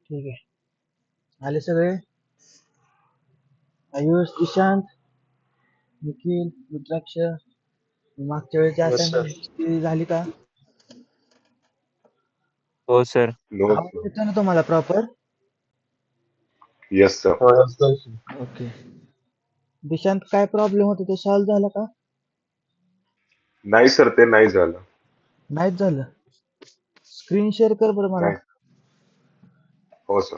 ठीक आहे. आले सगळे? आयुष, ईशांत, निखिल, रुद्राक्ष. मागच्या वेळेची Yes, sir. असाइनमेंट झाली का? हो सर. No, आवाज sir. येतो ना तुम्हाला proper? Yes, sir. Okay. Dishant काय प्रॉब्लेम होता तो सॉल्व्ह झाला का? नाही सर, ते नाही झालं. नाहीच झालं. स्क्रीन शेअर कर बरं मला. नाही. हो सर.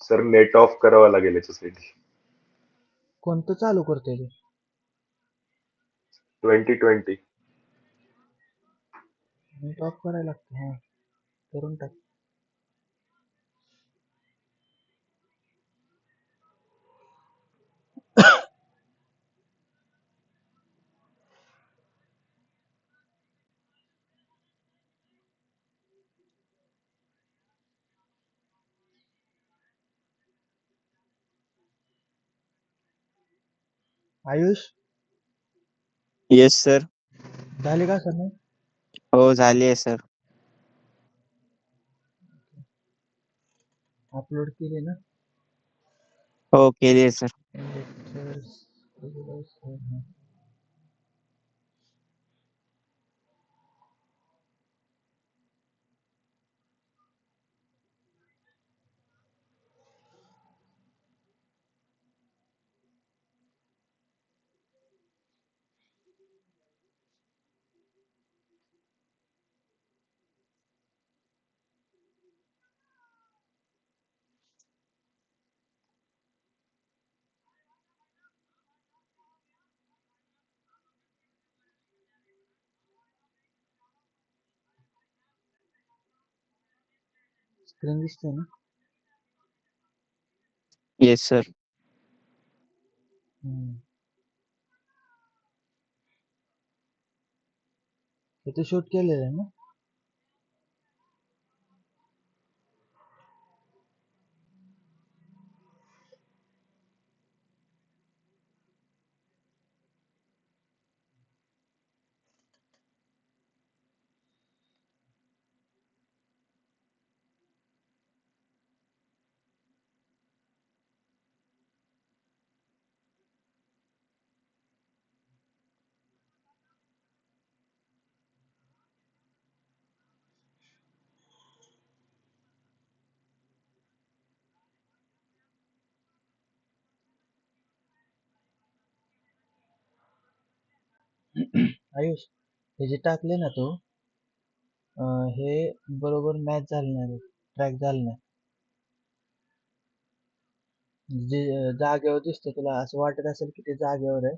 सर नेट ऑफ करावं लागेल याच्यासाठी. कोणतं चालू करतोय ते? 2020. नेट ऑफ करायला लागतं. हा, करून टाक. Ayush, yes sir. झाली का सर? हो झाली आहे सर. अपलोड केली ना? हो केली आहे सर. स्क्रीन दिसते ना? Yes sir. इथे शूट केलेलं आहे ना? आयुष, हे जे टाकले ना तू, हे बरोबर मॅच झालं नाही, ट्रॅक झालं नाही. जे जागेवर दिसतं तुला असं वाटत असेल की ते जागेवर आहे,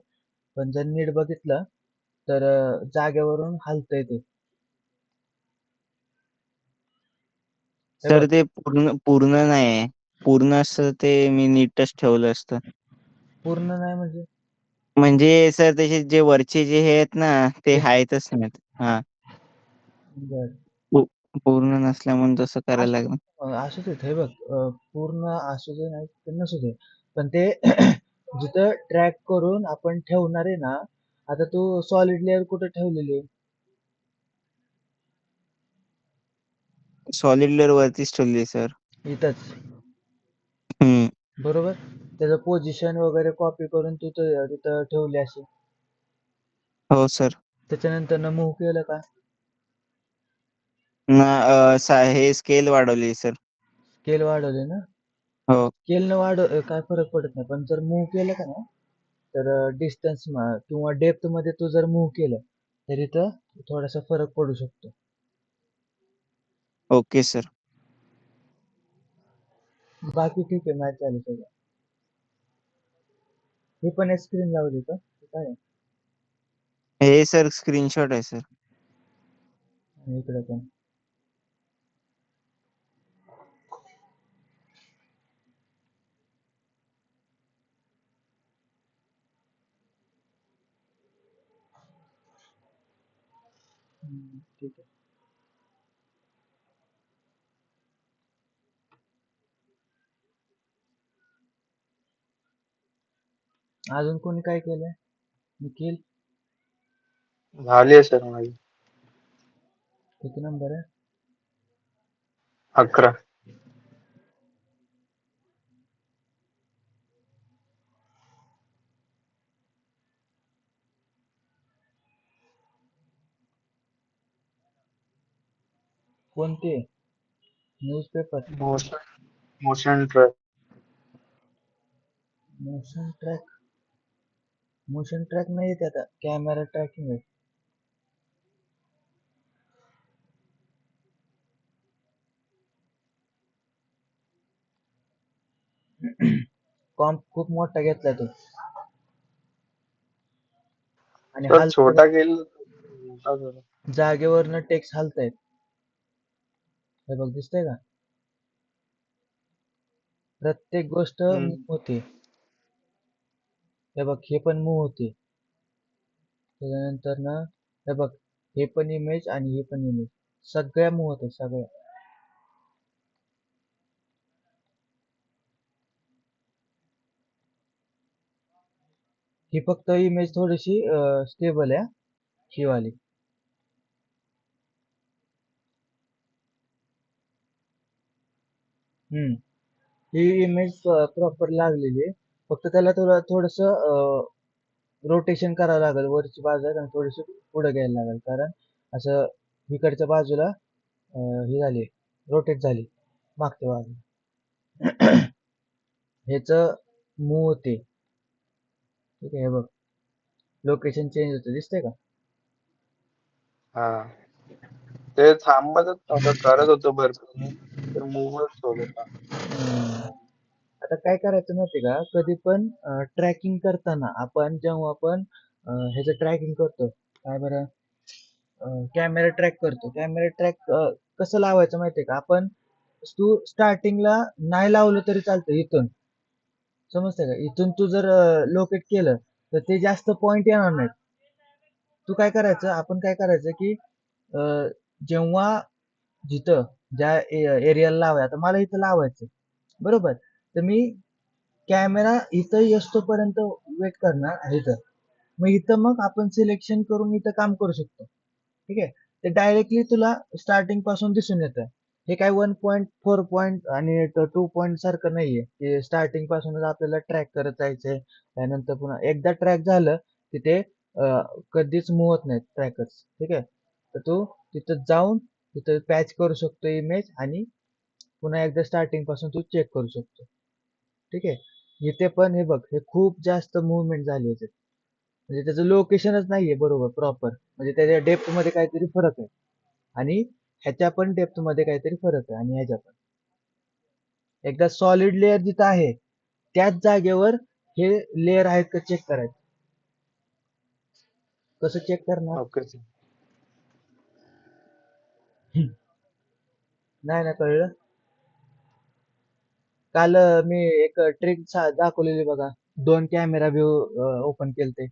पण जर नीट बघितलं तर जागेवरून हलतंय ते. हे सर बघ, ते पूर्ण पूर्ण नाही आहे. पूर्ण असतं ते मी नीटच ठेवलं असतं. पूर्ण नाही म्हणजे म्हणजे सर त्याचे जे वरचे जे हे आहेत ना ते ते आहेतच नाहीत. हा, बर पूर्ण नसल्यामुळे तसं करायला असू लागलं. असू देत. हे बघ, पूर्ण असू दे नाही तर नसू दे, पण ते जिथं ट्रॅक करून आपण ठेवणार आहे ना, आता तू सॉलिड लेअर कुठे ठेवलेली आहे? सॉलिड लेअर वरतीच ठेवली सर. इथंच, हम्म. बरोबर. त्याचं पोझिशन वगैरे कॉपी करून तू तिथं ठेवली असेल. हो सर. त्याच्यानंतर न मूव्ह केलं का? हे स्केल वाढवली सर. स्केल वाढवले ना? हो. स्केल न काय फरक पडत नाही, पण जर मूव्ह केलं का ना, तर डिस्टन्स किंवा डेप्थ मध्ये तू जर मूव्ह केलं तर इथं थोडासा फरक पडू शकतो. Okay sir. बाकी ठीक आहे, मॅच झाली सगळं. ही पण एक स्क्रीन लावली का? काय आहे? हे सर स्क्रीनशॉट आहे सर. आणि इकडे पण ठीक आहे. अजून कोणी काय केलंय? निखिल, झाली आहे सर माझी. किती नंबर आहे? 11. कोणते? Newspaper? Motion motion track. Motion track? Motion track नाही येते आता, कॅमेरा ट्रॅकिंग आहे. कॉम्प खूप मोठा घेतला तो आणि सर हालत छोटा केलं मोठा झाला. जागेवरनं टेक्स्ट हालतायत. हे बघ दिसतंय का? प्रत्येक गोष्ट मूव हम्म. होते. हे बघ हे पण मूव होते. त्याच्यानंतर ना हे बघ हे पण इमेज आणि हे पण इमेज सगळ्या मूव होतात सगळ्या. ही फक्त इमेज थोडीशी स्टेबल आहे ही वाली. हम्म ही इमेज प्रॉपर लागलेली आहे. फक्त त्याला थोडस रोटेशन करावं लागेल वरची बाजू आहे आणि थोडीशी पुढे घ्यायला लागेल कारण असं इकडच्या बाजूला ही झाली रोटेट झाली मागच्या बाजूला. ह्याच मूव होते. ठीक आहे हे बघ लोकेशन चेंज होतं दिसतंय का? हा ते थांबतच नव्हतं, करत होतो भरपूर मी, तर मूवच होत होता. आता काय करायचं माहिती का कधी पण ट्रॅकिंग करताना आपण जेव्हा आपण ह्याचं ट्रॅकिंग करतो काय बरं कॅमेरा ट्रॅक करतो. कॅमेरा ट्रॅक कसं लावायचं माहितीये का आपण तू स्टार्टिंगला नाही लावलं तरी चालतं इथून समजतंय का? इथून तू जर लोकेट केलं तर ते जास्त पॉइंट येणार नाहीत. तू काय करायचं आपण काय करायचं की जेव्हा जिथं ज्या एरियाला लावायचं आता मला इथं लावायचं बरोबर तर मी कॅमेरा इथं येतोपर्यंत वेट करणार इथं मग इथं मग आपण सिलेक्शन करून इथं काम करू शकतो. ठीक आहे ते डायरेक्टली तुला स्टार्टिंग पासून दिसून येतं. हे काय 1.4 पॉईंट आणि 2 पॉईंट सारखं नाहीये की स्टार्टिंग पासूनच आपल्याला ट्रॅक करत जायचंय त्यानंतर पुन्हा एकदा ट्रॅक झालं की ते कधीच मूव होत नाहीत ट्रॅकर्स. ठीक आहे तर तू तिथं जाऊन तिथं पॅच करू शकतो इमेज आणि पुन्हा एकदा स्टार्टिंग पासून तू चेक करू शकतो. ठीक आहे इथे पण हे बघ हे खूप जास्त मुवमेंट झाली याच्यात म्हणजे त्याचं लोकेशनच नाहीये बरोबर प्रॉपर म्हणजे त्याच्या डेप्थ मध्ये काहीतरी फरक आहे आणि ह्याच्या पण डेप्थ मध्ये काहीतरी फरक आहे आणि ह्याच्या पण एकदा सॉलिड लेअर जिथं आहे त्याच जागेवर हे लेअर आहेत का चेक करायचं. कसं चेक करणार? Okay sir. नाही ना कळलं. काल मी एक ट्रिक दाखवलेली बघा 2 कॅमेरा व्ह्यू ओपन केलते.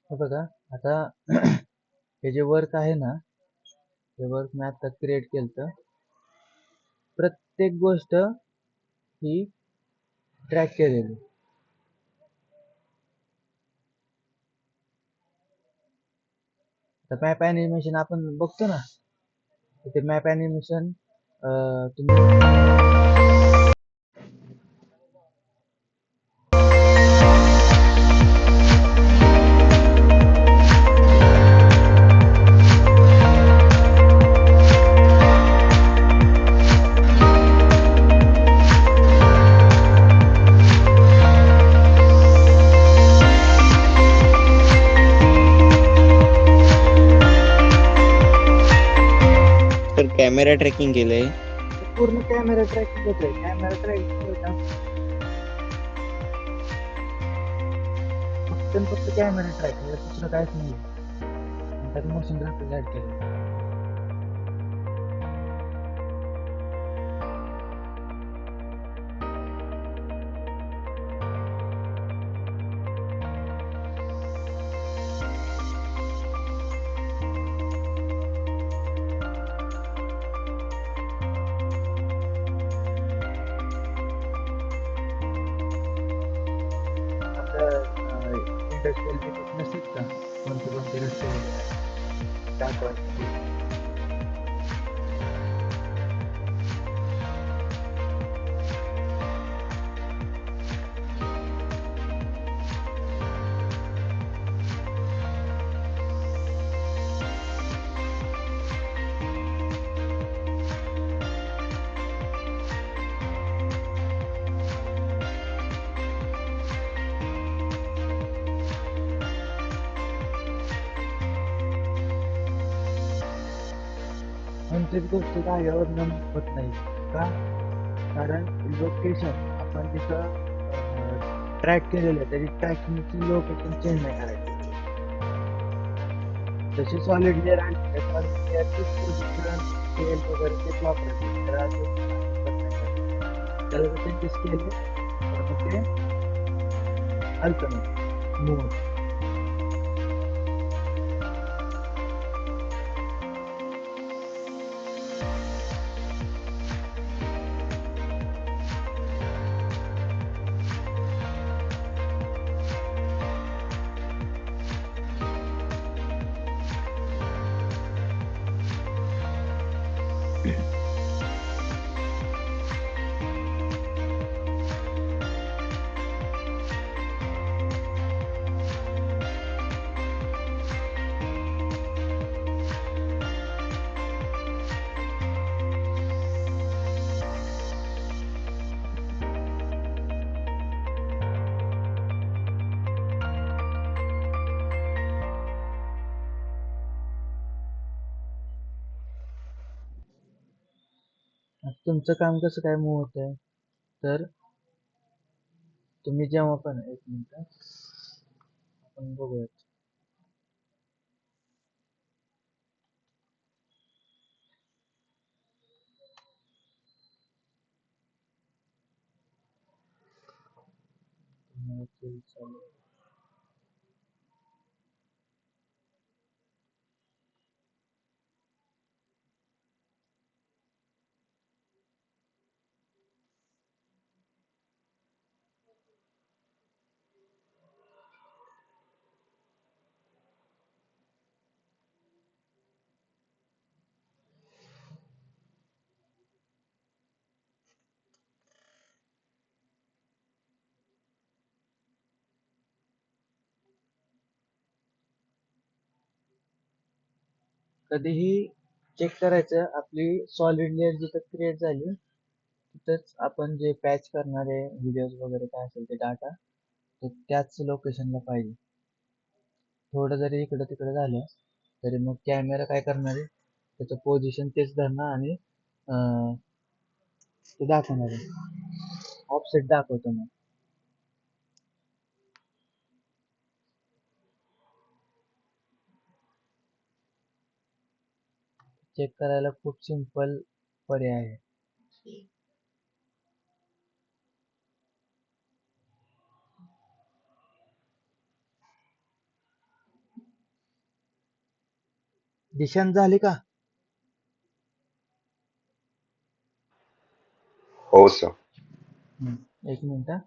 हे बघा आता हे जे वर्क आहे ना हे वर्क मी आता क्रिएट केलं प्रत्येक गोष्ट ही ट्रॅक केलेली. तर मॅप ॲनिमेशन आपण बघतो ना, ते मॅप ॲनिमेशन तुम्ही तर कॅमेरा ट्रॅकिंग केलंय. पूर्ण कॅमेरा ट्रॅकिंग होतोय. कॅमेरा ट्रॅकिंग फक्त आणि फक्त कॅमेरा ट्रॅक, दुसरं काहीच नाही. त्यात मोशन ग्राफिक्स ऍड केलं. आपलं इंडस्ट्रियल विजिट नसतात का, कोणते कोणते रस्ते वगैरे आहेत, दाखवायचे. कोणतीच गोष्ट जागेवर नमूद होत नाही का, कारण लोकेशन आपण तिथं ट्रॅक केलेलं आहे, त्याची ट्रॅकिंगची लोकेशन चेंज नाही करायची. जशी सॉलिड लेअर आणि त्या सॉलिड लेअरची पोझिशन स्केल वगैरे तेच वापरायचे. त्याला अजिबात नाही करायचं. त्याला जर चेंजेस केले तर मग ते हलतं मग मूव होतं. आता तुमचं काम कसं काय मूव होत आहे, तर तुम्ही जेव्हा पण एक मिनिट आपण बघूयात. चालू. कधीही चेक करायचं, आपली सॉलिड लेअर जिथं क्रिएट झाली तिथंच आपण जे पॅच करणारे व्हिडिओज वगैरे काय असेल ते डाटा, तर त्याच लोकेशनला पाहिजे. थोडं जरी इकडं तिकडं झालं तरी मग कॅमेरा काय करणार आहे, त्याचं पोझिशन तेच धरणार आणि ते दाखवणार आहे, ऑफसेट दाखवतो. मग चेक करायला खूप सिंपल पर्याय आहे. दिशांत झाली का? हो सर. एक मिनिट हा.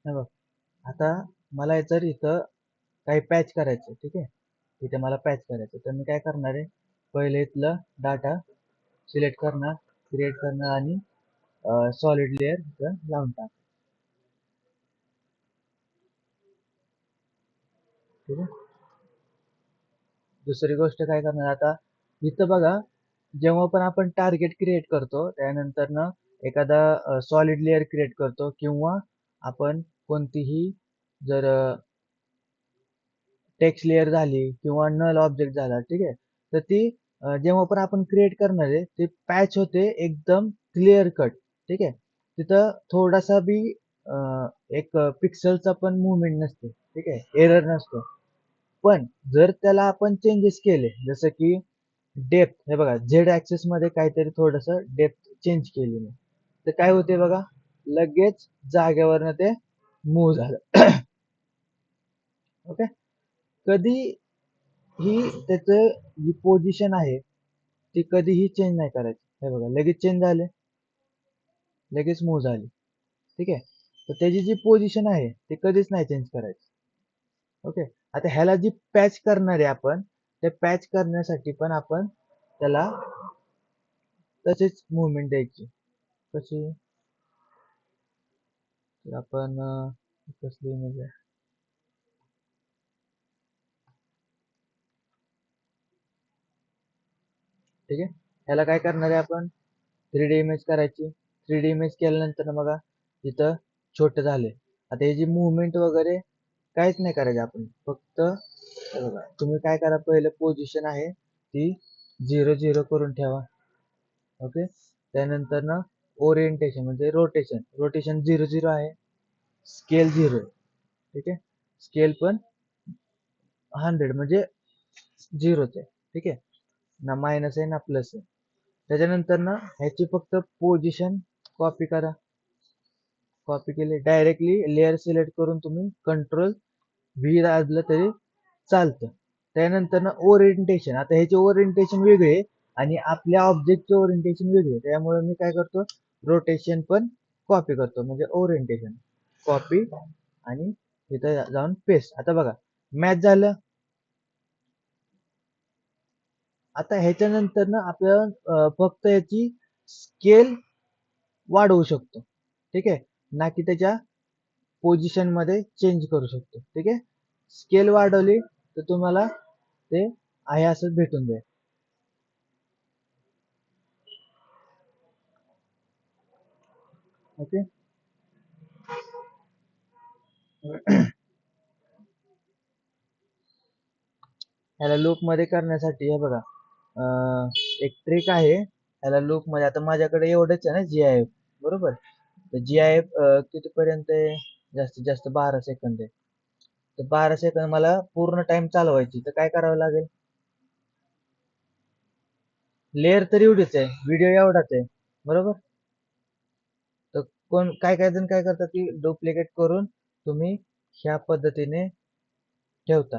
हे बघ, आता मला जर इथं काही पॅच करायचं, ठीक आहे, इथे मला पॅच करायचं, तर मी काय करणार आहे, पहिले इथलं डाटा सिलेक्ट करणार, क्रिएट करणार आणि सॉलिड लेअर इथं लावून टाक. ठीक आहे. दुसरी गोष्ट काय करणार आता, इथं बघा, जेव्हा पण आपण टार्गेट क्रिएट करतो त्यानंतर ना एखादा सॉलिड लेअर क्रिएट करतो किंवा आपण कोणतीही जर टेक्स्ट लेअर झाली किंवा नल ऑब्जेक्ट झाला, ठीक आहे, तर ती जेव्हा पण आपण क्रिएट करणार आहे ते पॅच होते एकदम क्लिअर कट. ठीक आहे, तिथं थोडासा बी एक पिक्सलचा पण मुवमेंट नसते, ठीक आहे, एरर नसतो. पण जर त्याला आपण चेंजेस केले, जसं की डेप्थ, हे बघा, झेड ऍक्सेस मध्ये काहीतरी थोडस डेप्थ चेंज केली मी, तर काय होते बघा, लगेच जागेवरनं ते मूव्ह झालं. ओके. कधी ही त्याचं जी पोझिशन आहे ती कधीही चेंज नाही करायची. हे बघा, लगेच चेंज झाले, लगेच मूव्ह झाली. ठीक आहे, तर त्याची जी पोझिशन आहे ती कधीच नाही चेंज करायची. ओके. आता ह्याला जी पॅच करणार आहे आपण, ते पॅच करण्यासाठी पण आपण त्याला तसेच मुवमेंट द्यायची. कशी, तर आपण कसली इमेज आहे, ठीक आहे, ह्याला काय करणार आहे आपण, 3D इमेज करायची. 3D इमेज केल्यानंतर बघा इथं छोटे झाले. आता हे जी मुवमेंट वगैरे काहीच नाही करायचं आपण, फक्त हे बघा, तुम्ही काय करा, पहिलं पोझिशन आहे ती 0 0 करून ठेवा. ओके. त्यानंतर ना ओरिएंटेशन म्हणजे रोटेशन, रोटेशन 0 0 आहे, स्केल 0, ठीक आहे, स्केल पण 100 म्हणजे 0च आहे. ठीक आहे, ना मायनस आहे ना प्लस आहे. त्याच्यानंतर ना ह्याची फक्त पोझिशन कॉपी करा. कॉपी केली, डायरेक्टली लेअर सिलेक्ट करून तुम्ही कंट्रोल व्ही दाबलं तरी चालतं. त्यानंतर ना ओरिएंटेशन, आता ह्याचे ओरिएंटेशन वेगळे आणि आपल्या ऑब्जेक्टचे ओरिएंटेशन वेगळे, त्यामुळे मी काय करतो, रोटेशन पण कॉपी करतो, म्हणजे ओरिएंटेशन कॉपी आणि इथं जाऊन पेस्ट. आता बघा मॅच झालं. आता ह्याच्यानंतर ना आपल्याला फक्त याची स्केल वाढवू शकतो. ठीक आहे, ना की त्याच्या पोझिशन मध्ये चेंज करू शकतो. ठीक आहे, स्केल वाढवली तर तुम्हाला ते आहे असंच भेटून जाईल. ओके. ह्याला लूप मध्ये करण्यासाठी हे बघा, एक ट्रिक आहे ह्याला लूप मध्ये. आता माझ्याकडे एवढंच आहे ना GIF, बरोबर, तर GIF कितीपर्यंत आहे, जास्तीत जास्त 12 सेकंद आहे. तर 12 सेकंद मला पूर्ण टाइम चालवायची, तर काय करावं लागेल, लेअर तर एवढीच आहे, व्हिडिओ एवढाच आहे, बरोबर. तर कोण काय काय जण काय करतात की डुप्लिकेट करून तुम्ही ह्या पद्धतीने ठेवता,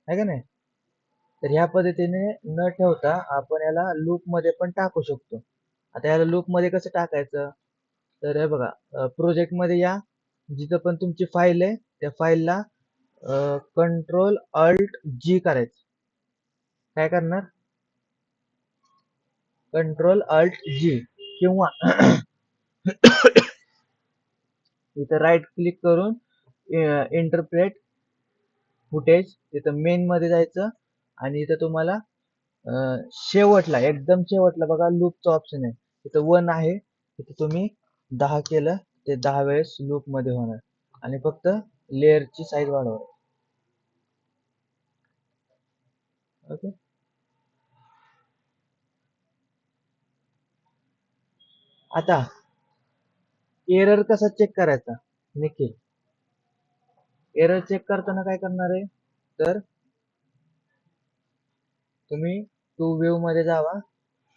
आहे का नाही. तर ह्या पद्धतीने न ठेवता आपण याला लूप मध्ये पण टाकू शकतो. आता याला लूप मध्ये कसं टाकायचं, तर हे बघा, प्रोजेक्ट मध्ये या, जिथं पण तुमची फाईल आहे त्या फाईलला कंट्रोल अल्ट G करायचं. काय करणार, कंट्रोल अल्ट जी किंवा इथं राईट क्लिक करून इंटरप्रेट फुटेज तिथं मेन मध्ये जायचं आणि इथं तुम्हाला शेवटला एकदम शेवटला बघा लूपचा ऑप्शन आहे. इथं 1 आहे. इथं तुम्ही 10 केलं ते 10 वेळेस लूप मध्ये होणार आणि फक्त लेअरची साईज वाढवा. ओके. आता एरर कसा चेक करायचा निखिल? एरर चेक करताना काय करणार आहे तर तुम्ही टू व्ह्यू मध्ये जावा.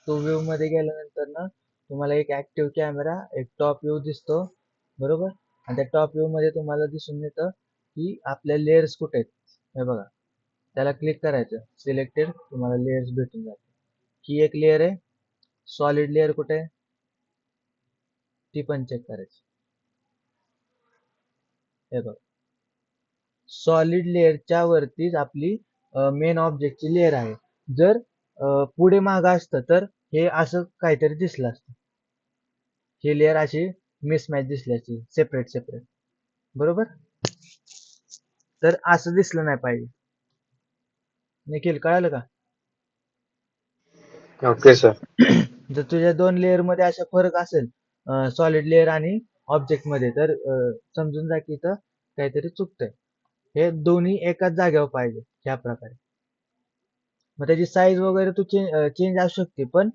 टू व्ह्यू मध्ये गेल्यानंतर ना तुम्हाला एक ऍक्टिव्ह कॅमेरा एक टॉप व्ह्यू दिसतो बरोबर आणि त्या टॉप व्ह्यू मध्ये तुम्हाला दिसून येतं की आपल्या लेयर्स कुठे आहेत हे बघा. त्याला क्लिक करायचं सिलेक्टेड तुम्हाला लेयर्स भेटून जाते. ही एक लेयर आहे. सॉलिड लेयर कुठे आहे ती पण चेक करायची. हे बघा सॉलिड लेअरच्या वरतीच आपली मेन ऑब्जेक्टची लेअर आहे. जर पुढे माग असतं तर हे असं काहीतरी दिसलं असतं. ही लेअर अशी मिसमॅच दिसली असती सेपरेट सेपरेट बरोबर. तर असं दिसलं नाही पाहिजे. निखिल कळालं का? Okay sir. जर तुझ्या दोन लेअर मध्ये असा फरक असेल सॉलिड लेअर आणि ऑब्जेक्ट मध्ये तर समजून जा की इथं काहीतरी चुकतंय. हे दोन्ही एकाच जागेवर पाहिजे ह्या प्रकारे. मग त्याची साईज वगैरे तू चेंज असू शकते पण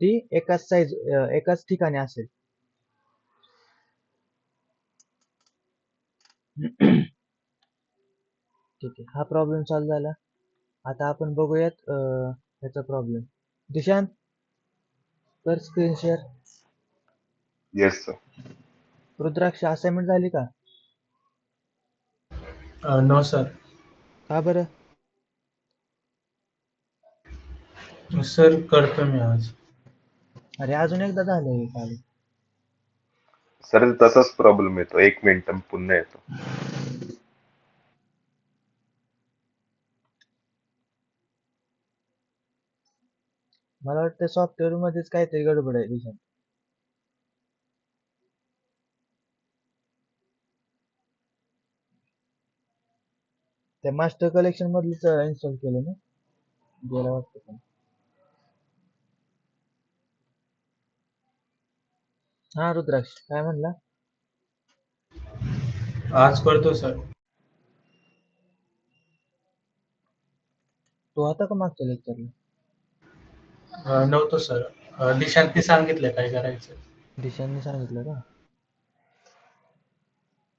ती एकाच साईज एकाच ठिकाणी असेल. ठीक आहे हा प्रॉब्लेम सॉल्व्ह झाला. आता आपण बघूयात ह्याचा प्रॉब्लेम. दिशांत कर screen share. Yes sir. Rudraksh assignment झाली का? No sir. का बरं? सर करतो मी आज. अरे अजून एकदा झालं हे काल. सर तसाच प्रॉब्लेम येतो. 1 मिनिट पुन्हा येतो. मला वाटतं सॉफ्टवेअर मध्येच काहीतरी गडबड आहे दिशांत. त्या मास्टर कलेक्शन मधलीच इन्स्टॉल केलं ना गेला वाटतं पण. हा रुद्राक्ष काय म्हणला? आज करतो सर. तू होता का मागच्या लेक्चरला? नव्हतो सर. दिशांती सांगितलं काय करायचं. दिशांनी सांगितलं का?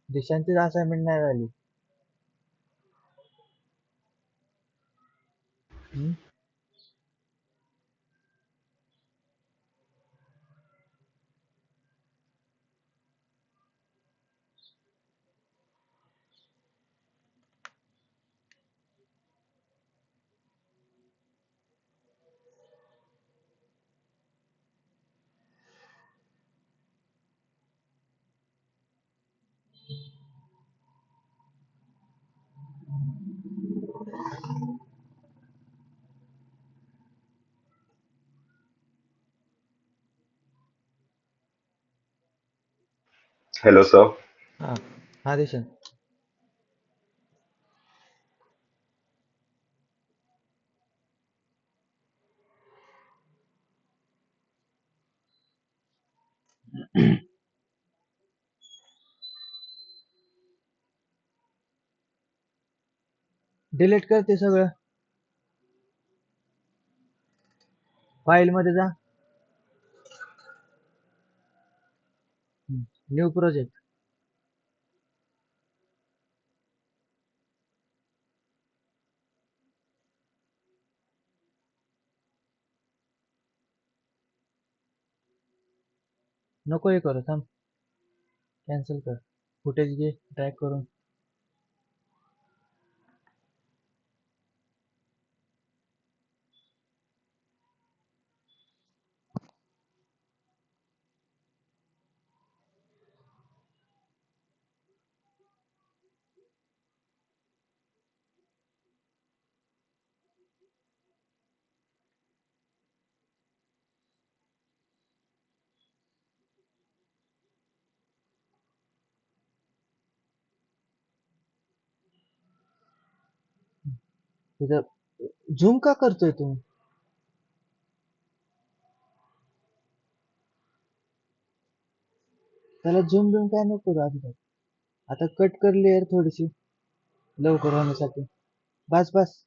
दिशांचीच असाइनमेंट नाही झाली. हम्म? Hello sir. हा हा दिशांत. डिलीट कर ते सगळं. फाईल मध्ये जा. New project. नको हे करू थांब. कॅन्सल कर. फुटेज घे ड्रॅग करून. तिथं झूम का करतोय तू? त्याला झूम बिम काय नको करू अजिबात. आता कट कर लेअर थोडीशी लवकर होण्यासाठी. बस बस.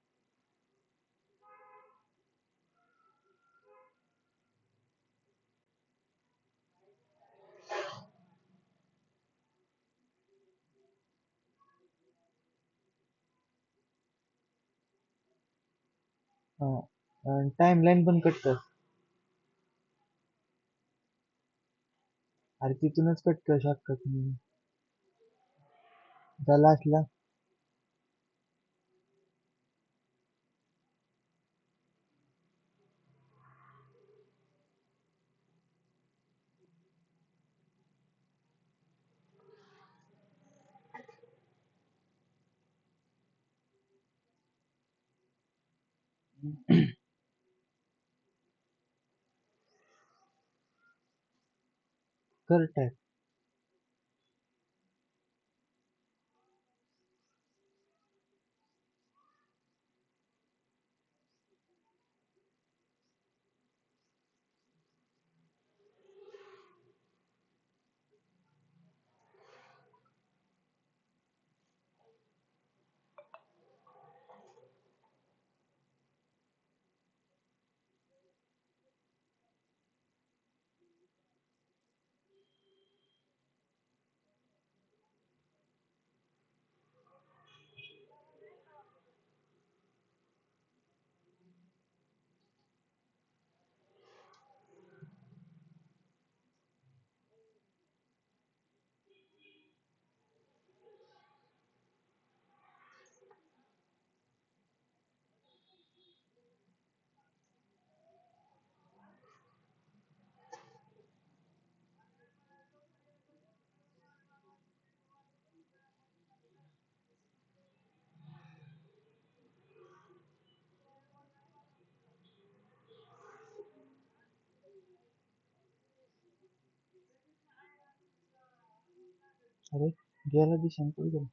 हा टाइमलाईन पण कट कर. अरे तिथूनच कट कर शॉर्टकट. झाला असला. कर टाईप. अरे गेला दिशा कुठे गेला?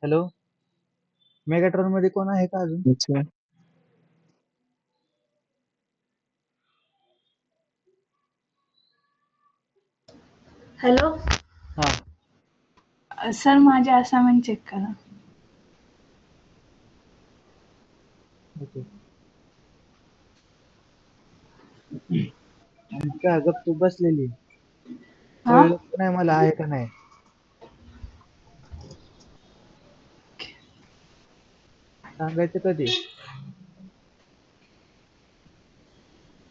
हॅलो, मेगाट्रॉन मध्ये कोण आहे का अजून? अच्छा. हॅलो हा सर, माझे असाइनमेंट चेक करा. ओके. आणि का गप्प बसलेली? हा कळलं का नाही मला आहे का नाही? सांगायचं कधी?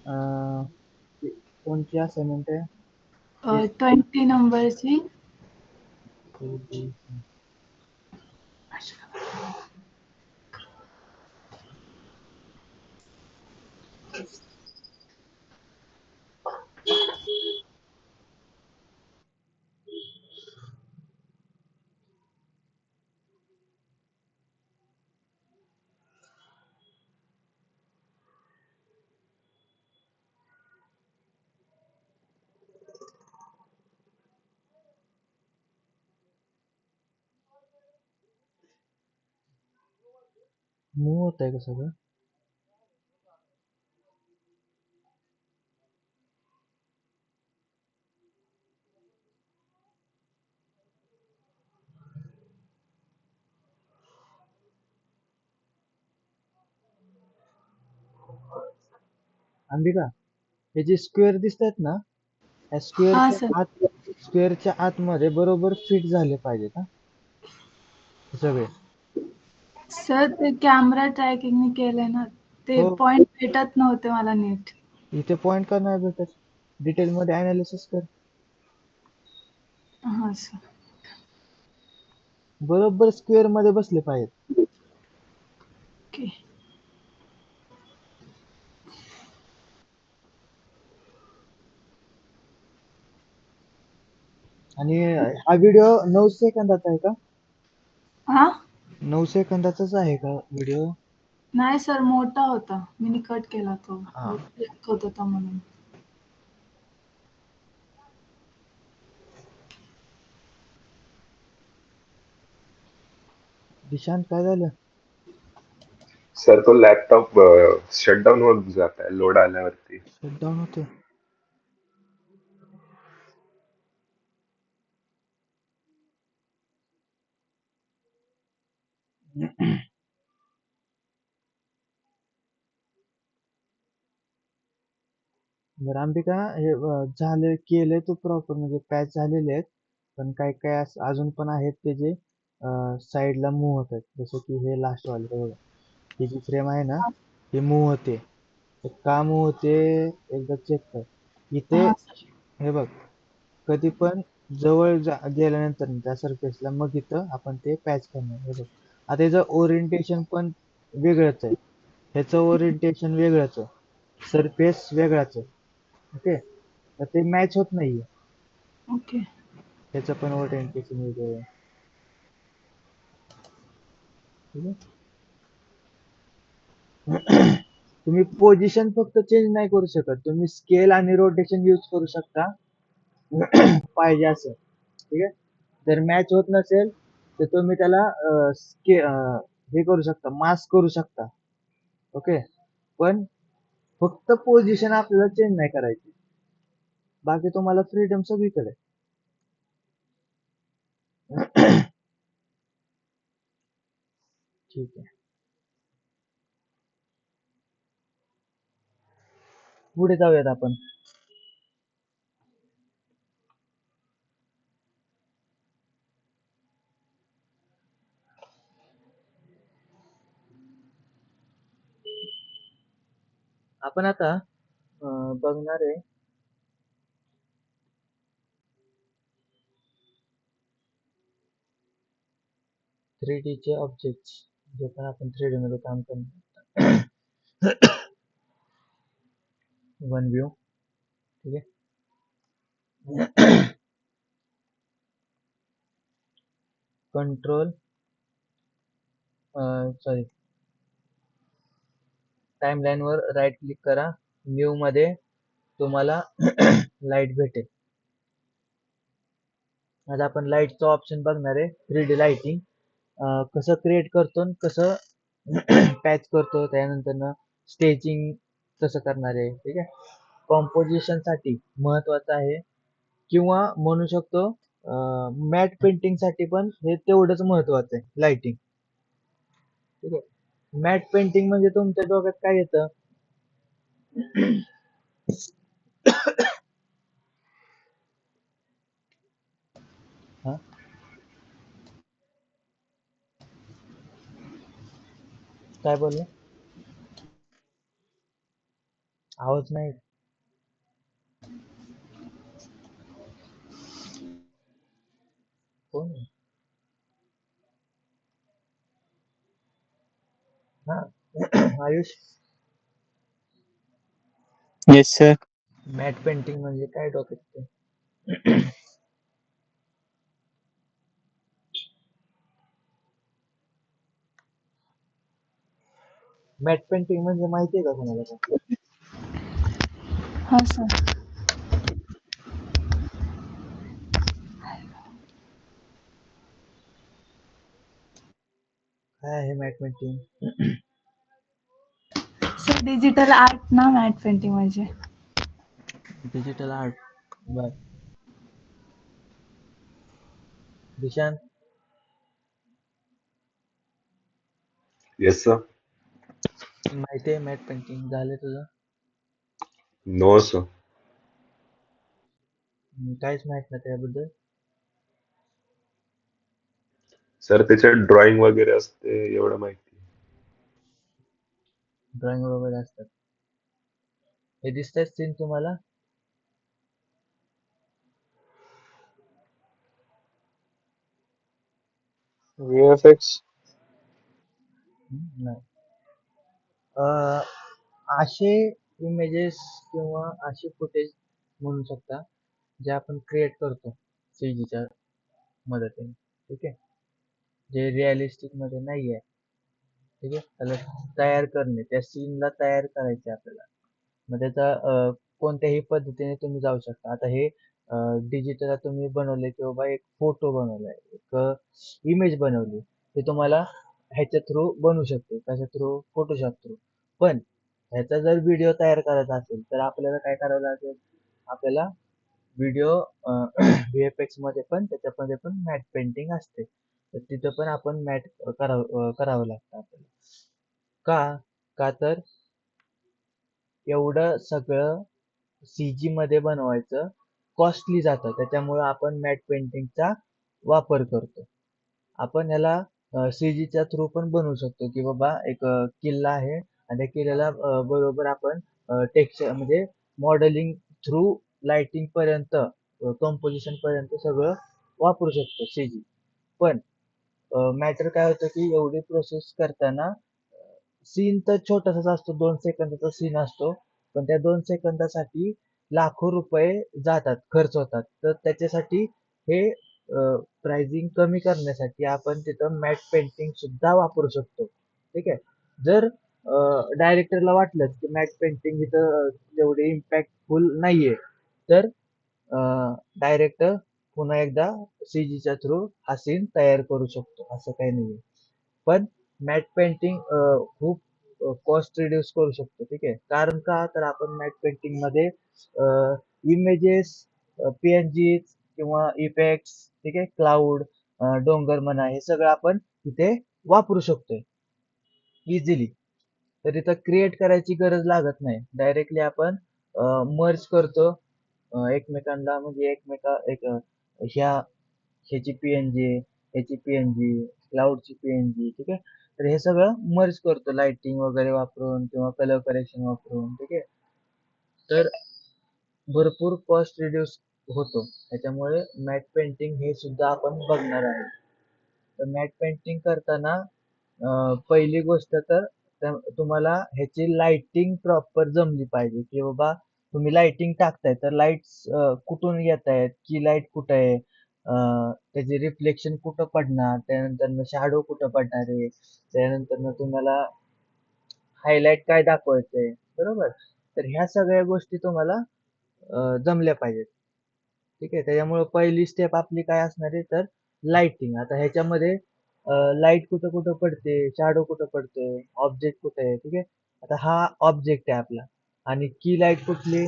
अं, कोणची असाइनमेंट आहे? 20 नंबरची. मूव होत आहे का सगळं? अंबिका, हे जे स्क्वेअर दिसतात ना, या हा सर. स्क्वेअरच्या आतमध्ये बरोबर फिट झाले पाहिजेत हा सगळे. सर ते कॅमेरा ट्रॅकिंगने केलंय ना, ते हो, पॉइंट भेटत नव्हते मला नीट. इथे पॉइंट का नाही भेटत? डिटेल मध्ये अनालिसिस कर. हा सर. बरोबर स्क्वेअर मध्ये बसले पाहिजेत. ओके. आणि हा व्हिडिओ 9 सेकंदाचा आहे का? हा 9 सेकंदाचाच आहे का व्हिडिओ? नाही सर, मोठा होता, मी कट केला तो, हा. होत होता म्हणून. दिशांत काय झालं? सर तो लॅपटॉप शटडाऊन होत जात आहे लोड आल्यावरती. शटडाऊन होते. बरं अंबिका, हे झालं केलंय तू प्रॉपर म्हणजे पॅच झालेले आहेत, पण काय काय अजून पण आहेत ते जे साईडला मूव्ह होत आहेत. जसं की हे लास्ट वाले बघा, ही जी फ्रेम आहे ना, ही मूव्ह होते. ते का मूव्ह होते एकदा चेक कर. इथे हा सर. हे बघ, कधी पण जवळ गेल्यानंतर त्या सरफेसला मग इथं आपण ते पॅच करणार. हे बघ, आता याचं ओरिएंटेशन पण वेगळंच आहे, ह्याचं ओरिएंटेशन वेगळंच आहे, सरफेस वेगळाच आहे. ओके, तर ते मॅच होत नाहीये. ओके. ह्याचं पण ओरिएंटेशन वेगळं आहे. ठीक आहे. तुम्ही पोझिशन फक्त चेंज नाही करू शकत, तुम्ही स्केल आणि रोटेशन यूज करू शकता पाहिजे असं. ठीक आहे. जर मॅच होत नसेल तर तुम्ही त्याला हे करू शकता, मास्क करू शकता. ओके, पण फक्त पोझिशन आपल्याला चेंज नाही करायची, बाकी तुम्हाला फ्रीडम सगळीकडे. ठीक आहे, पुढे जाऊयात आपण. आपण आता बघणार आहे थ्री डी चे ऑब्जेक्ट, जे पण आपण 3D मध्ये काम करणार. One view. ठीक आहे. कंट्रोल सॉरी, टाइमलाईन वर राईट क्लिक करा, न्यू मध्ये तुम्हाला लाईट भेटेल. आता आपण लाईटचा ऑप्शन बघणार आहे, 3D लाइटिंग कसं क्रिएट करतो आणि कसं पॅच करतो, त्यानंतर स्टेजिंग कसं करणार आहे. ठीक आहे. कॉम्पोजिशन साठी महत्वाचं आहे, किंवा म्हणू शकतो मॅट पेंटिंग साठी पण हे तेवढंच महत्वाचं आहे लाइटिंग. ठीक आहे. मॅट पेंटिंग म्हणजे तुमच्या डोक्यात काय येतं? हा, काय बोलले? आवाज नाही. कोण आहे? हा. Ayush, yes sir. Matte painting म्हणजे काय डोक्यात येतं? मॅट पेंटिंग म्हणजे माहिती आहे का कोणाला? हा सर. काय आहे matte painting? Sir digital art ना, मॅट पेंटिंग म्हणजे. Digital art. बर, दिशांत. Yes sir. माहिती आहे मॅट पेंटिंग, झालं तुझं? No sir. काहीच माहित नाही त्याबद्दल. सर त्याच्यात ड्रॉइंग वगैरे असते एवढं माहिती. ड्रॉइंग वगैरे असतात. हे दिसतंय सीन तुम्हाला? VFX. नाही. असे इमेजेस किंवा असे फुटेज म्हणू शकता जे आपण क्रिएट करतो सीजीच्या मदतीने. ठीक आहे, जे रिअलिस्टिक मध्ये नाही आहे. ठीक आहे, त्याला तयार करणे, त्या सीनला तयार करायचे आपल्याला. मग त्याचा कोणत्याही पद्धतीने तुम्ही जाऊ शकता. आता हे डिजिटल तुम्ही बनवले किंवा बा एक फोटो बनवलाय, एक इमेज बनवली, ते तुम्हाला ह्याच्या थ्रू बनवू शकते. कशा थ्रू? Photoshop through. पण ह्याचा जर व्हिडिओ तयार करायचा असेल तर आपल्याला काय करावं लागेल? आपल्याला व्हिडिओ VFX मध्ये पण त्याच्यामध्ये पण मॅट पेंटिंग असते. तर तिथं पण आपण मॅट करावं लागतं आपल्याला. का? का तर एवढं सगळं CG मध्ये बनवायचं कॉस्टली जातं. त्याच्यामुळे आपण मॅट पेंटिंगचा वापर करतो. आपण ह्याला CGच्या थ्रू पण बनवू शकतो, की बाबा एक किल्ला आहे आणि त्या किल्ल्याला बरोबर आपण टेक्स्चर म्हणजे मॉडेलिंग थ्रू लाइटिंग पर्यंत, कंपोजिशन पर्यंत सगळं वापरू शकतो CG. पण मॅटर काय होतं की एवढी प्रोसेस करताना सीन तर छोटासाच असतो, 2 सेकंदाचा सीन असतो. पण त्या 2 सेकंदासाठी लाखो रुपये जातात, खर्च होतात. तर त्याच्यासाठी हे प्राइसिंग कमी करण्यासाठी आपण तिथं मॅट पेंटिंग सुद्धा वापरू शकतो. ठीक आहे. जर डायरेक्टरला वाटलं की मॅट पेंटिंग इथं एवढी इम्पॅक्टफुल नाहीये, तर डायरेक्टर पुन्हा एकदा CGच्या थ्रू हा सीन तयार करू शकतो. असं काही नाहीये. पण मॅट पेंटिंग खूप कॉस्ट रिड्यूस करू शकतो. ठीक आहे. कारण का? तर आपण मॅट पेंटिंग मध्ये इमेजेस, PNG किंवा इफेक्ट्स, ठीक आहे, क्लाउड, डोंगर म्हणा, हे सगळं आपण इथे वापरू शकतोय इझिली. तर इथं क्रिएट करायची गरज लागत नाही. डायरेक्टली आपण मर्ज करतो एकमेकांना, म्हणजे ह्या ह्याची PNG, ह्याची PNG, क्लाउडची PNG. ठीक आहे. तर हे सगळं मर्ज करतो लाइटिंग वगैरे वापरून किंवा कलर करेक्शन वापरून. ठीक आहे. तर भरपूर कॉस्ट रिड्यूस होतो. त्याच्यामुळे मॅट पेंटिंग हे सुद्धा आपण बघणार आहे. तर मॅट पेंटिंग करताना पहिली गोष्ट तर तुम्हाला ह्याची लाइटिंग प्रॉपर जमली पाहिजे, की बाबा तुम्ही लाइटिंग टाकताय तर लाईट्स कुठून येत आहेत, की लाईट कुठं आहे, त्याचे रिफ्लेक्शन कुठं पडणार, त्यानंतर शॅडो कुठं पडणार आहे, त्यानंतर तुम्हाला हायलाइट काय दाखवायचंय. बरोबर. तर ह्या सगळ्या गोष्टी तुम्हाला जमल्या पाहिजेत. ठीक आहे. त्याच्यामुळे पहिली स्टेप आपली काय असणार आहे, तर लाइटिंग. आता ह्याच्यामध्ये लाईट कुठं कुठं पडते, शॅडो कुठं पडतोय, ऑब्जेक्ट कुठे आहे. ठीक आहे. आता हा ऑब्जेक्ट आहे आपला, आणि की लाईट कुठली?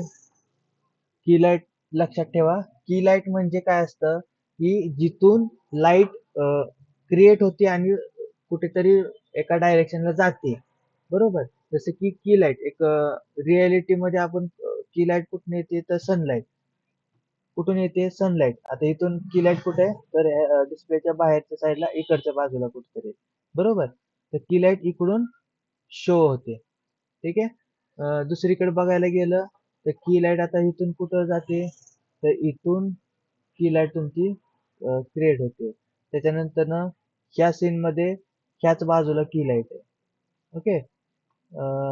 की लाईट लक्षात ठेवा. की लाईट म्हणजे काय असतं, की जिथून लाईट क्रिएट होते आणि कुठेतरी एका डायरेक्शनला जाते. बरोबर. जसं की की लाईट एक रियालिटी मध्ये आपण की लाईट कुठून येते, तर सनलाईट. कुठून येते? सनलाईट. आता इथून की लाईट कुठे आहे, तर डिस्प्लेच्या बाहेरच्या साईडला इकडच्या बाजूला कुठेतरी. बरोबर. तर की लाईट इकडून शो होते. ठीक आहे. दुसरीकडे बघायला गेलं तर की लाईट आता इथून कुठं जाते, तर इथून की लाईट तुमची क्रिएट होते. त्याच्यानंतर ह्या सीन मध्ये ह्याच बाजूला की लाईट आहे. ओके.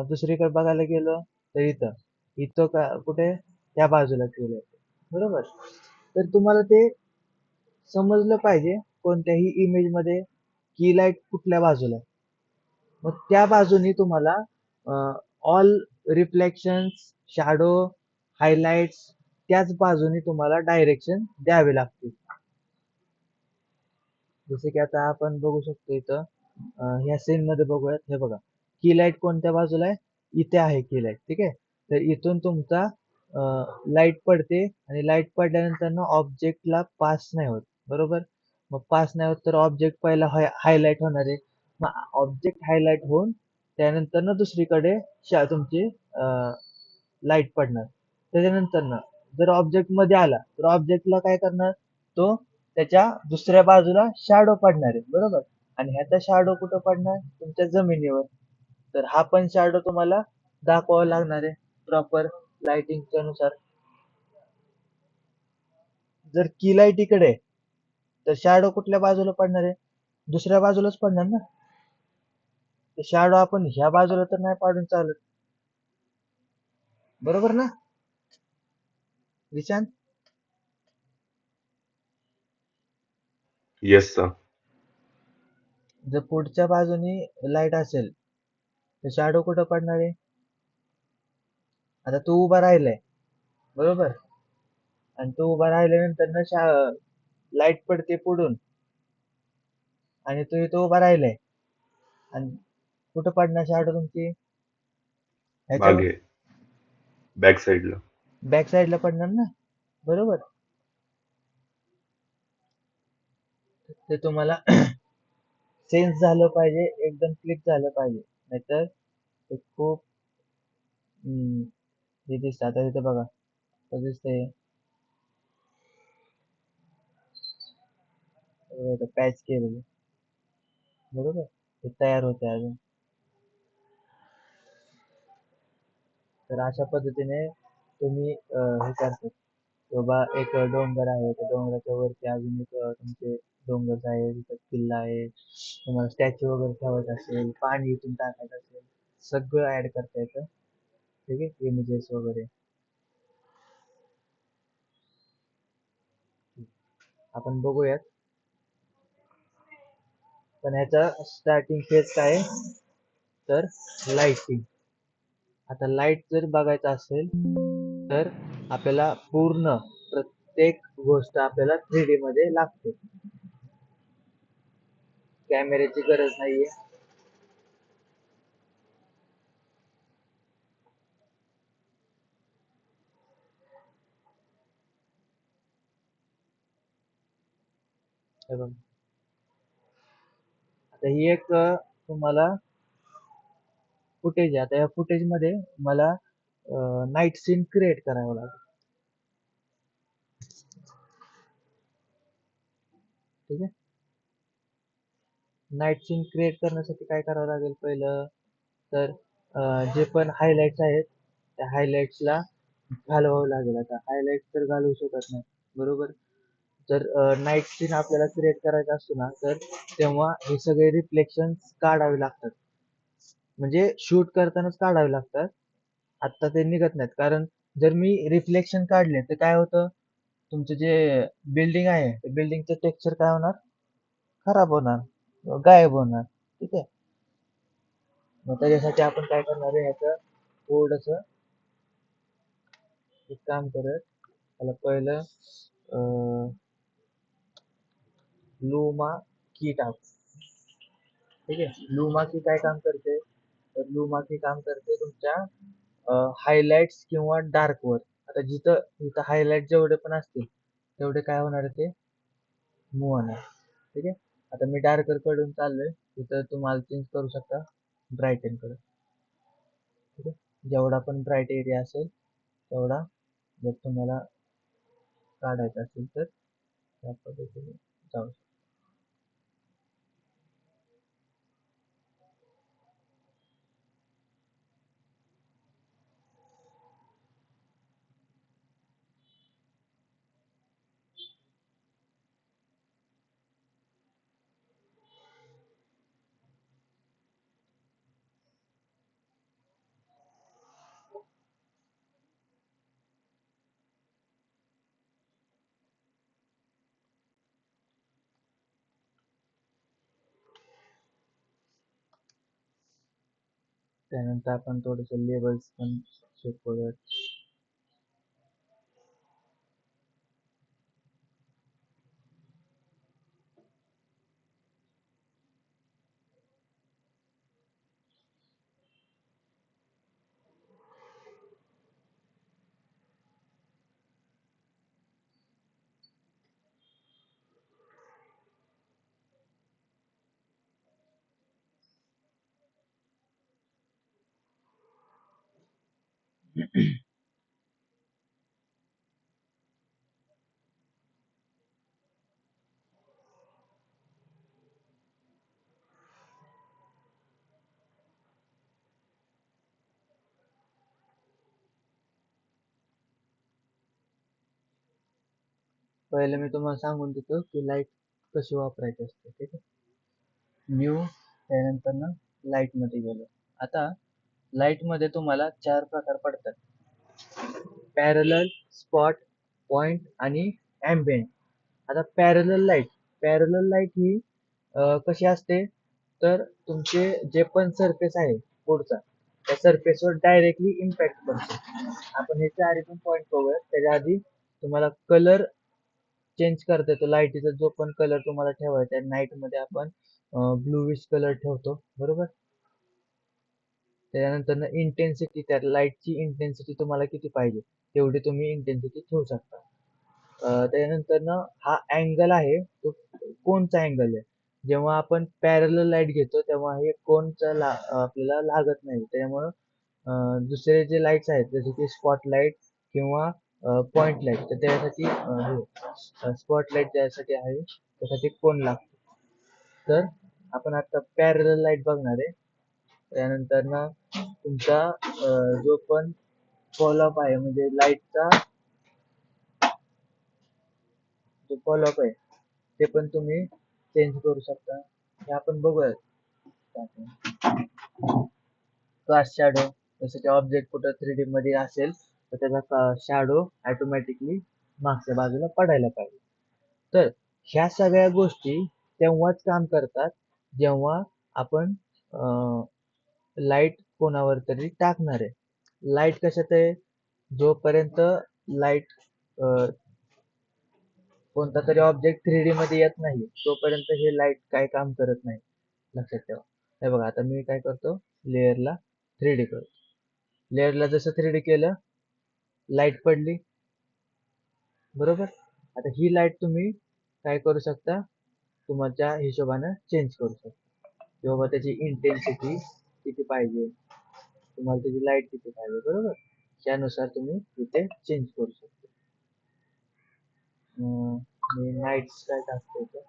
दुसरीकडे बघायला गेलं तर इथं इथं का कुठे, त्या बाजूला की लाईट आहे. बरोबर. तर तुम्हाला ते समजलं पाहिजे कोणत्याही इमेज मध्ये की लाईट कुठल्या बाजूला आहे. मग त्या बाजूनी तुम्हाला ऑल रिफ्लेक्शन्स, शॅडो, हायलाइट्स त्याच बाजूनी तुम्हाला डायरेक्शन द्यावे लागतील. जसे की आता आपण बघू शकतो इथं ह्या सीन मध्ये बघूयात. हे बघा, की लाईट कोणत्या बाजूला आहे? इथे आहे की लाईट. ठीक आहे. तर इथून तुमचा लाईट पडते आणि लाईट पडल्यानंतर ऑब्जेक्टला पास नाही होत. बरोबर. मग पास नाही होत तर ऑब्जेक्ट पहिला हायलाइट होणार आहे. मग ऑब्जेक्ट हायलाइट होऊन त्यानंतर दुसरीकडे तुमची लाईट पडणार. त्याच्यानंतर ना जर ऑब्जेक्ट मध्ये आला तर ऑब्जेक्टला काय करणार, तो त्याच्या दुसऱ्या बाजूला शॅडो पडणार आहे, बरोबर. आणि ह्याचा शॅडो कुठं पडणार, तुमच्या जमिनीवर. तर हा पण शॅडो तुम्हाला दाखवावा लागणार आहे प्रॉपर लाइटिंगच्या नुसार. जर की लाईट इकडे आहे, तर शॅडो कुठल्या बाजूला पडणार आहे, दुसऱ्या बाजूलाच पडणार ना. शॅडो आपण ह्या बाजूला तर नाही पाडून चालत, बरोबर ना विशांत. Yes sir. जर पुढच्या बाजूने लाईट असेल तर शॅडो कुठं पडणार आहे. आता तू उभा राहिलाय, बरोबर. आणि तू उभा राहिल्यानंतर ना लाईट पडते पुढून, आणि तू इथं उभा राहिलाय, आणि कुठं पडणार शॅडो तुमची, ह्याच्या मागे बॅक साईडला. बॅक साईडला पडणार ना, बरोबर. ते तुम्हाला सेन्स झालं पाहिजे, एकदम क्लिक झालं पाहिजे, नाहीतर ते खूप हे दिसतं. आता तिथे बघा कसं दिसतंय, पॅच केलेलं, बरोबर. ते तयार होते अजून. तर अशा पद्धतीने तुम्ही हे करतात. बाबा एक डोंगर आहे, त्या डोंगराच्या वरती अजून एक तुमचे डोंगर आहे, तिथं किल्ला आहे, तुम्हाला स्टॅच्यू वगैरे ठेवायचं असेल, पाणी इथून टाकायचं असेल, सगळं ऍड करता येतं. ठीक आहे, इमेजेस वगैरे. आपण बघूयात. पण ह्याचा स्टार्टिंग फेज काय आहे, तर लाइटिंग. आता लाईट जर बघायचं असेल तर आपल्याला पूर्ण प्रत्येक गोष्ट आपल्याला 3D मध्ये लागते. कॅमेऱ्याची गरज नाहीये. हे बघ. आता ही एक तुम्हाला फुटेज आहे. आता या फुटेज मध्ये मला नाईट सीन क्रिएट करावं लागेल. ठीक आहे. नाईट सीन क्रिएट करण्यासाठी काय करावं लागेल पहिलं, तर जे पण हायलाइट्स आहेत त्या हायलाइट्सला घालवावं लागेल. आता हायलाइट तर घालवू शकत नाही, बरोबर. जर नाईट सीन आपल्याला क्रिएट करायचा असतो ना, तर तेव्हा हे सगळे रिफ्लेक्शन्स काढावे लागतात, म्हणजे शूट करतानाच काढावे लागतात. आत्ता ते निघत नाहीत, कारण जर मी रिफ्लेक्शन काढले तर काय होतं, तुमचं जे बिल्डिंग आहे ते बिल्डिंगचं टेक्स्चर काय होणार, खराब होणार, गायब होणार. ठीक आहे. मग त्याच्यासाठी आपण काय करणार आहे, ह्याचं थोडस एक काम करत, त्याला पहिलं लुमा की टाक. ठीक आहे. लुमा की काय काम करते, तर लुमा की काम करते तुमच्या हायलाइट्स किंवा डार्क वर. आता जिथं इथं हायलाइट जेवढे पण असतील तेवढे काय होणार आहे, ते मूव्ह होणार. ठीक आहे. आता मी डार्कर कडून चाललोय, तिथं तुम्हाला चेंज करू शकता ब्राईटन कडे. ठीक आहे. जेवढा पण ब्राईट एरिया असेल तेवढा जर तुम्हाला काढायचा असेल तर त्या पद्धतीने जाऊ शकता. त्यानंतर आपण थोडस लेबल्स पण चेक करूयात. पहिले मी तुम्हाला सांगून देतो की लाईट कशी वापरायची असते. ठीक आहे. न्यू त्यानंतर ना लाईट मध्ये गेलो. आता लाईट मध्ये तुम्हाला 4 प्रकार पडतात. पॅरलल, स्पॉट, पॉइंट आणि ॲम्बियंट. आता पॅरलल लाईट ही कशी असते, तर तुमचे जे पण सरफेस आहे पुढचा, त्या सरफेसवर डायरेक्टली इम्पॅक्ट करतो. आपण हे चारी पण पॉइंट बघूया. त्याच्या आधी तुम्हाला कलर चेंज करता येतो. लाईटीचा जो पण कलर तुम्हाला ठेवायचा आहे, नाईट मध्ये आपण ब्लूइश कलर ठेवतो, बरोबर. त्यानंतर इंटेन्सिटी, त्या लाईटची इंटेन्सिटी तुम्हाला किती पाहिजे तेवढी तुम्ही इंटेन्सिटी ठेवू शकता. त्यानंतर हा अँगल आहे तो कोनचा अँगल आहे. जेव्हा आपण पॅरलल लाईट घेतो तेव्हा हे कोनचा आपल्याला लागत नाही. त्यामुळं दुसरे जे लाईट्स आहेत जसे की स्पॉट लाईट किंवा पॉइंट लाईट, तर त्यासाठी स्पॉट लाईट ज्यासाठी आहे त्यासाठी कोन लागतो. तर आपण आता पॅरलल लाईट बघणार आहे. त्यानंतर तुमचा जो पण फॉलोअप आहे म्हणजे लाईटचा जो फॉलोअप आहे ते पण तुम्ही चेंज करू शकता. हे आपण बघूया. क्लास शॅडो, जसं की ऑब्जेक्ट कुठं 3D मध्ये असेल तर त्याचा शॅडो ऑटोमॅटिकली मागच्या बाजूला पडायला पाहिजे. तर ह्या सगळ्या गोष्टी तेव्हाच काम करतात जेव्हा आपण लाईट कोणावर तरी टाकणार आहे. लाईट कशात आहे, जोपर्यंत लाईट कोणता तरी ऑब्जेक्ट 3D मध्ये येत नाही तोपर्यंत हे लाईट काय काम करत नाही, लक्षात ठेवा. हे बघा, आता मी काय करतो, लेअरला 3D करतो. लेअरला जसं 3D केलं, लाईट पडली, बरोबर. आता ही लाईट तुम्ही काय करू शकता, तुमच्या हिशोबाने चेंज करू शकता. किंवा त्याची इंटेन्सिटी किती पाहिजे, तुम्हाला त्याची लाईट किती पाहिजे, बरोबर. त्यानुसार तुम्ही इथे चेंज करू शकता. मी नाईट्स काय टाकतो इथे.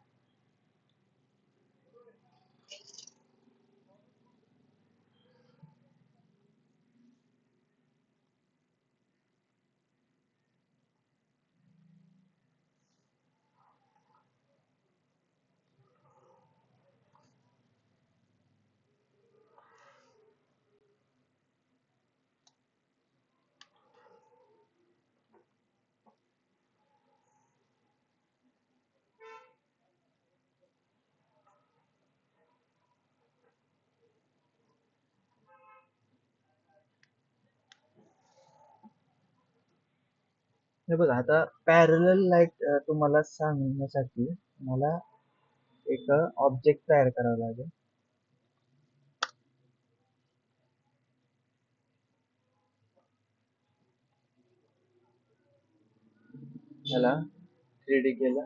हे बघा, आता पॅरलल लाईट तुम्हाला सांगण्यासाठी मला एक ऑब्जेक्ट तयार करावा लागेल. त्याला 3D केलं.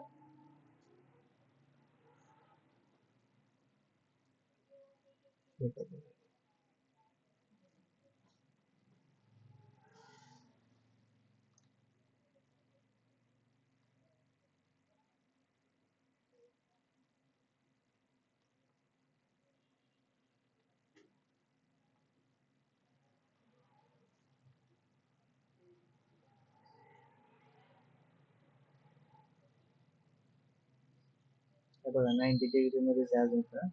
हे बघा, 90 डिग्री मध्ये चार्ज होता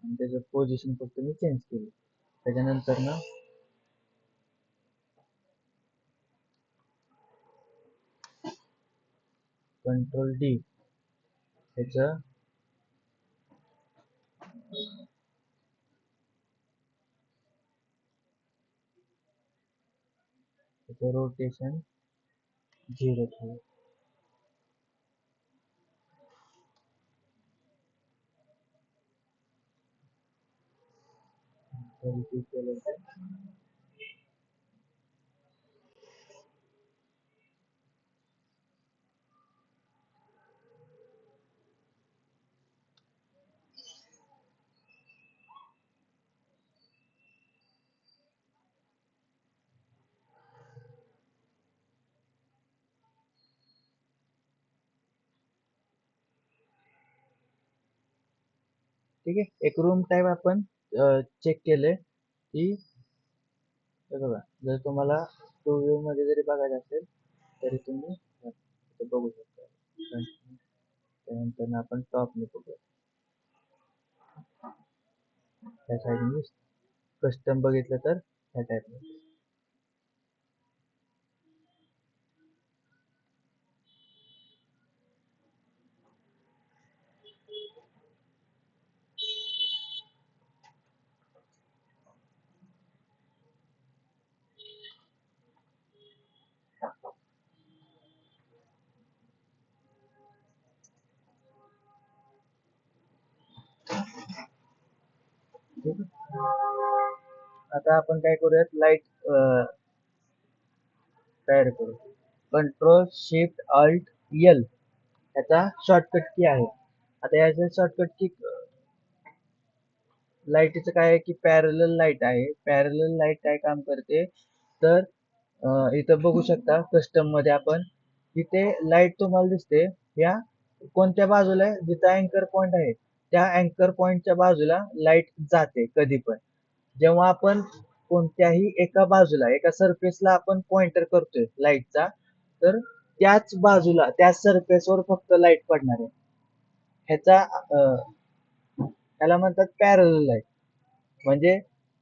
आणि त्याचं पोझिशन फक्त मी चेंज केली. त्याच्यानंतर कंट्रोल D, त्याचं रोटेशन 0 ठेवू. केलं तर ठीक आहे. एक रूम टाईप आपण चेक केले की हे बघा, जर तुम्हाला टू व्ह्यू मध्ये जरी बघायचं असेल तरी तुम्ही इथे बघू शकता. त्यानंतर आपण टॉपने बघूया. त्या साईडने कस्टम बघितलं तर ह्या टाईपने. ठीक आहे. आता आपण काय करूयात, लाईट तयार करू. कंट्रोल शिफ्ट अल्ट एल याचा शॉर्टकट की आहे. आता याचं शॉर्टकट की लाईटीचं काय आहे की पॅरलल लाईट आहे. पॅरलल लाईट काय काम करते तर इथं बघू शकता कस्टम मध्ये आपण तिथे लाईट तुम्हाला दिसते या कोणत्या बाजूला आहे, जिथं अँकर पॉइंट आहे त्या अँकर पॉइंटच्या बाजूला लाईट जाते कधी पण. जेव्हा आपण कोणत्याही एका बाजूला एका सरफेसला आपण पॉइंटर करतोय लाईटचा, तर त्याच बाजूला त्या सरफेसवर फक्त लाईट पडणार आहे. ह्याचा त्याला म्हणतात पॅरलल लाईट. म्हणजे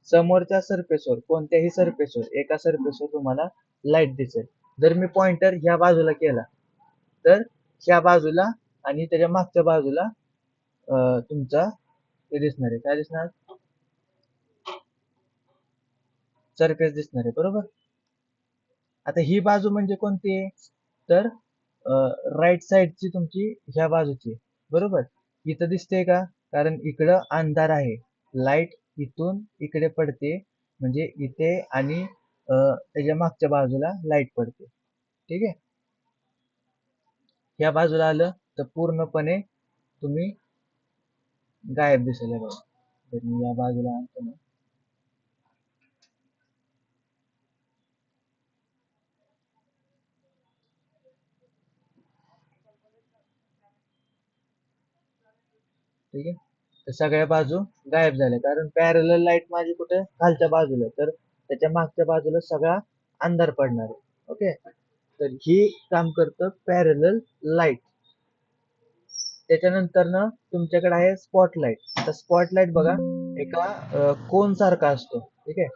समोरच्या सरफेसवर कोणत्याही सरफेसवर एका सरफेसवर तुम्हाला लाईट दिसेल. जर मी पॉइंटर ह्या बाजूला केला तर ह्या बाजूला आणि त्याच्या मागच्या बाजूला तुमचा हे दिसणार आहे. काय दिसणार? सरफेस दिसणार आहे, बरोबर. आता ही बाजू म्हणजे कोणती आहे तर राईट साईडची तुमची ह्या बाजूची, बरोबर. इथं दिसते का, कारण इकडं अंधार आहे, लाईट इथून इकडे पडते म्हणजे इथे आणि त्याच्या मागच्या बाजूला लाईट पडते. ठीक आहे. या बाजूला आलं तर पूर्णपणे तुम्ही गायब दिसेल. हे बघा, तर मी या बाजूला आणतो ना, ठीक आहे. तर सगळ्या बाजू गायब झाल्या कारण पॅरलल लाईट माझी कुठे खालच्या बाजूला, तर त्याच्या मागच्या बाजूला सगळा अंधार पडणार आहे. ओके. तर ही काम करतं पॅरलल लाईट. त्याच्यानंतर ना तुमच्याकडे आहे स्पॉटलाईट. आता स्पॉटलाईट बघा एका कोन सारखा असतो. ठीक आहे.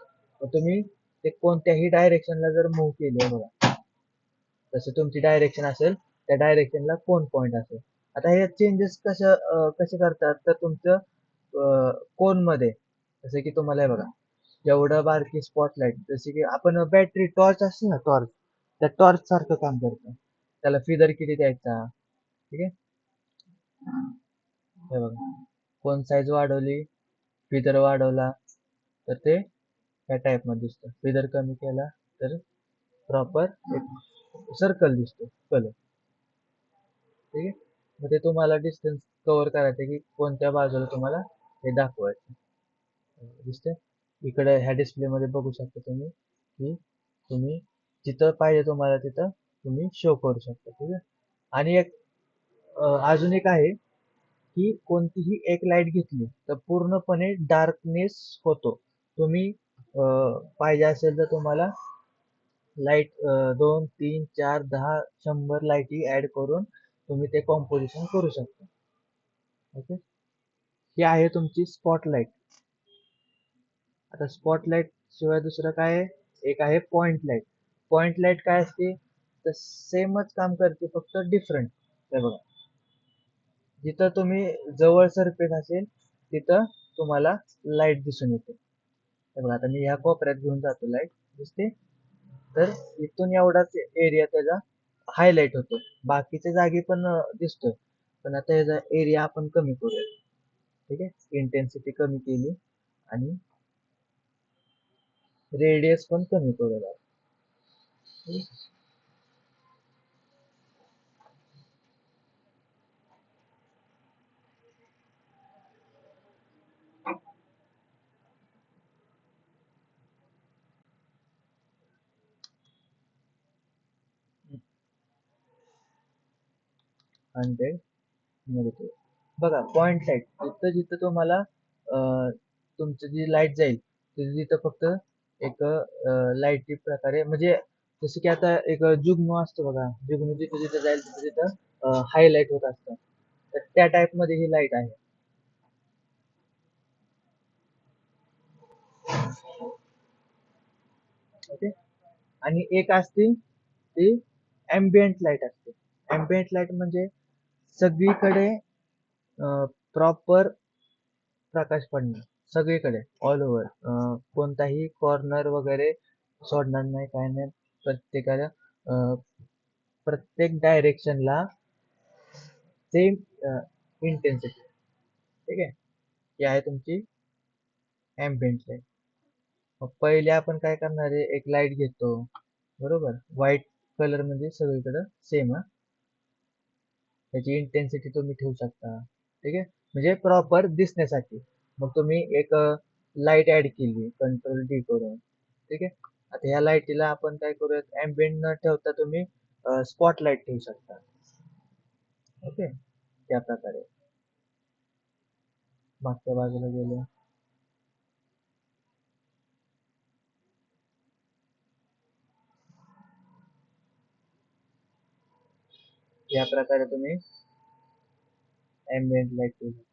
मग तुम्ही ते कोणत्याही डायरेक्शनला जर मूव्ह केले बघा, जसं तुमची डायरेक्शन असेल त्या डायरेक्शनला कोन पॉइंट असेल. आता हे चेंजेस कसे करतात तर तुमचं कोन मध्ये जसं की तुम्हाला हे बघा जेवढं बारकी स्पॉटलाईट, जसे की आपण बॅटरी टॉर्च असते ना, टॉर्च, त्या टॉर्च सारखं काम करतं. त्याला फिदर किती द्यायचा, ठीक आहे. हे बघा, कोन साईज वाढवली, फिदर वाढवला तर ते ह्या टाईप मध्ये दिसतं. फिदर कमी केला तर प्रॉपर एक सर्कल दिसतो कलर. ठीक आहे. मग ते तुम्हाला डिस्टन्स कव्हर करायचं की कोणत्या बाजूला तुम्हाला हे दाखवायचं. दिसतंय इकडे ह्या डिस्प्ले मध्ये बघू शकता तुम्ही की तुम्ही जिथं पाहिजे तुम्हाला तिथं तुम्ही शो करू शकता. ठीक आहे. आणि एक अजून एक आहे की कोणतीही एक लाईट घेतली तर पूर्णपणे डार्कनेस होतो. तुम्ही पाहिजे असेल तर तुम्हाला लाईट 2, 3, 4, 10, 100 लाईटी ऍड करून तुम्ही ते कॉम्पोजिशन करू शकता. ओके. ही आहे तुमची स्पॉटलाईट. आता स्पॉटलाईट शिवाय दुसरं काय आहे, एक आहे पॉइंट लाईट. पॉइंट लाईट काय असते तर सेमच काम करते फक्त डिफरंट. हे बघा, जिथं तुम्ही जवळ सरफेस असेल तिथं तुम्हाला लाईट दिसून येते. हे बघा, आता मी ह्या कोपऱ्यात घेऊन जातो लाईट, दिसते. तर इथून एवढाच एरिया त्याचा हायलाइट होतो, बाकीच्या जागी पण दिसतोय. पण आता याचा एरिया आपण कमी करूया. ठीक आहे. इंटेन्सिटी कमी केली आणि रेडियस पण कमी करूया. हंड्रेड मध्ये बघा पॉइंट लाईट, जिथं जिथं तुम्हाला तुमची जी लाईट जाईल तिथं फक्त एक लाईटी प्रकारे, म्हणजे जसं की आता एक जुगनू असतो बघा, जुगनू जिथं जिथं जाईल तिथं तिथं हायलाइट होत असतं. तर त्या टाइप मध्ये ही लाईट आहे. ओके. आणि एक असते ती एम्बियंट लाईट असते. एम्बियंट लाईट म्हणजे सगळीकडे प्रॉपर प्रकाश पडणं, सगळीकडे ऑल ओव्हर, कोणताही कॉर्नर वगैरे सोडणार नाही, काय नाही. प्रत्येकाला प्रत्येक डायरेक्शनला सेम इंटेन्सिटी. ठीक आहे. ही आहे तुमची एम्बियंट लाईट. मग पहिले आपण काय करणार आहे, एक लाईट घेतो, बरोबर, व्हाईट कलर म्हणजे सगळीकडे सेम. त्याची इंटेन्सिटी तुम्ही ठेवू शकता. ठीक आहे, म्हणजे प्रॉपर दिसण्यासाठी. मग तुम्ही एक लाईट ऍड केली कंट्रोल डी करून. ठीक आहे. आता ह्या लाईटीला आपण काय करूयात, एम्बियंट न ठेवता तुम्ही स्पॉटलाईट ठेवू शकता. ओके. त्या प्रकारे मागच्या बाजूला गेलो. या प्रकारे तुम्ही एम्बियंट लाईट ठेवू शकता.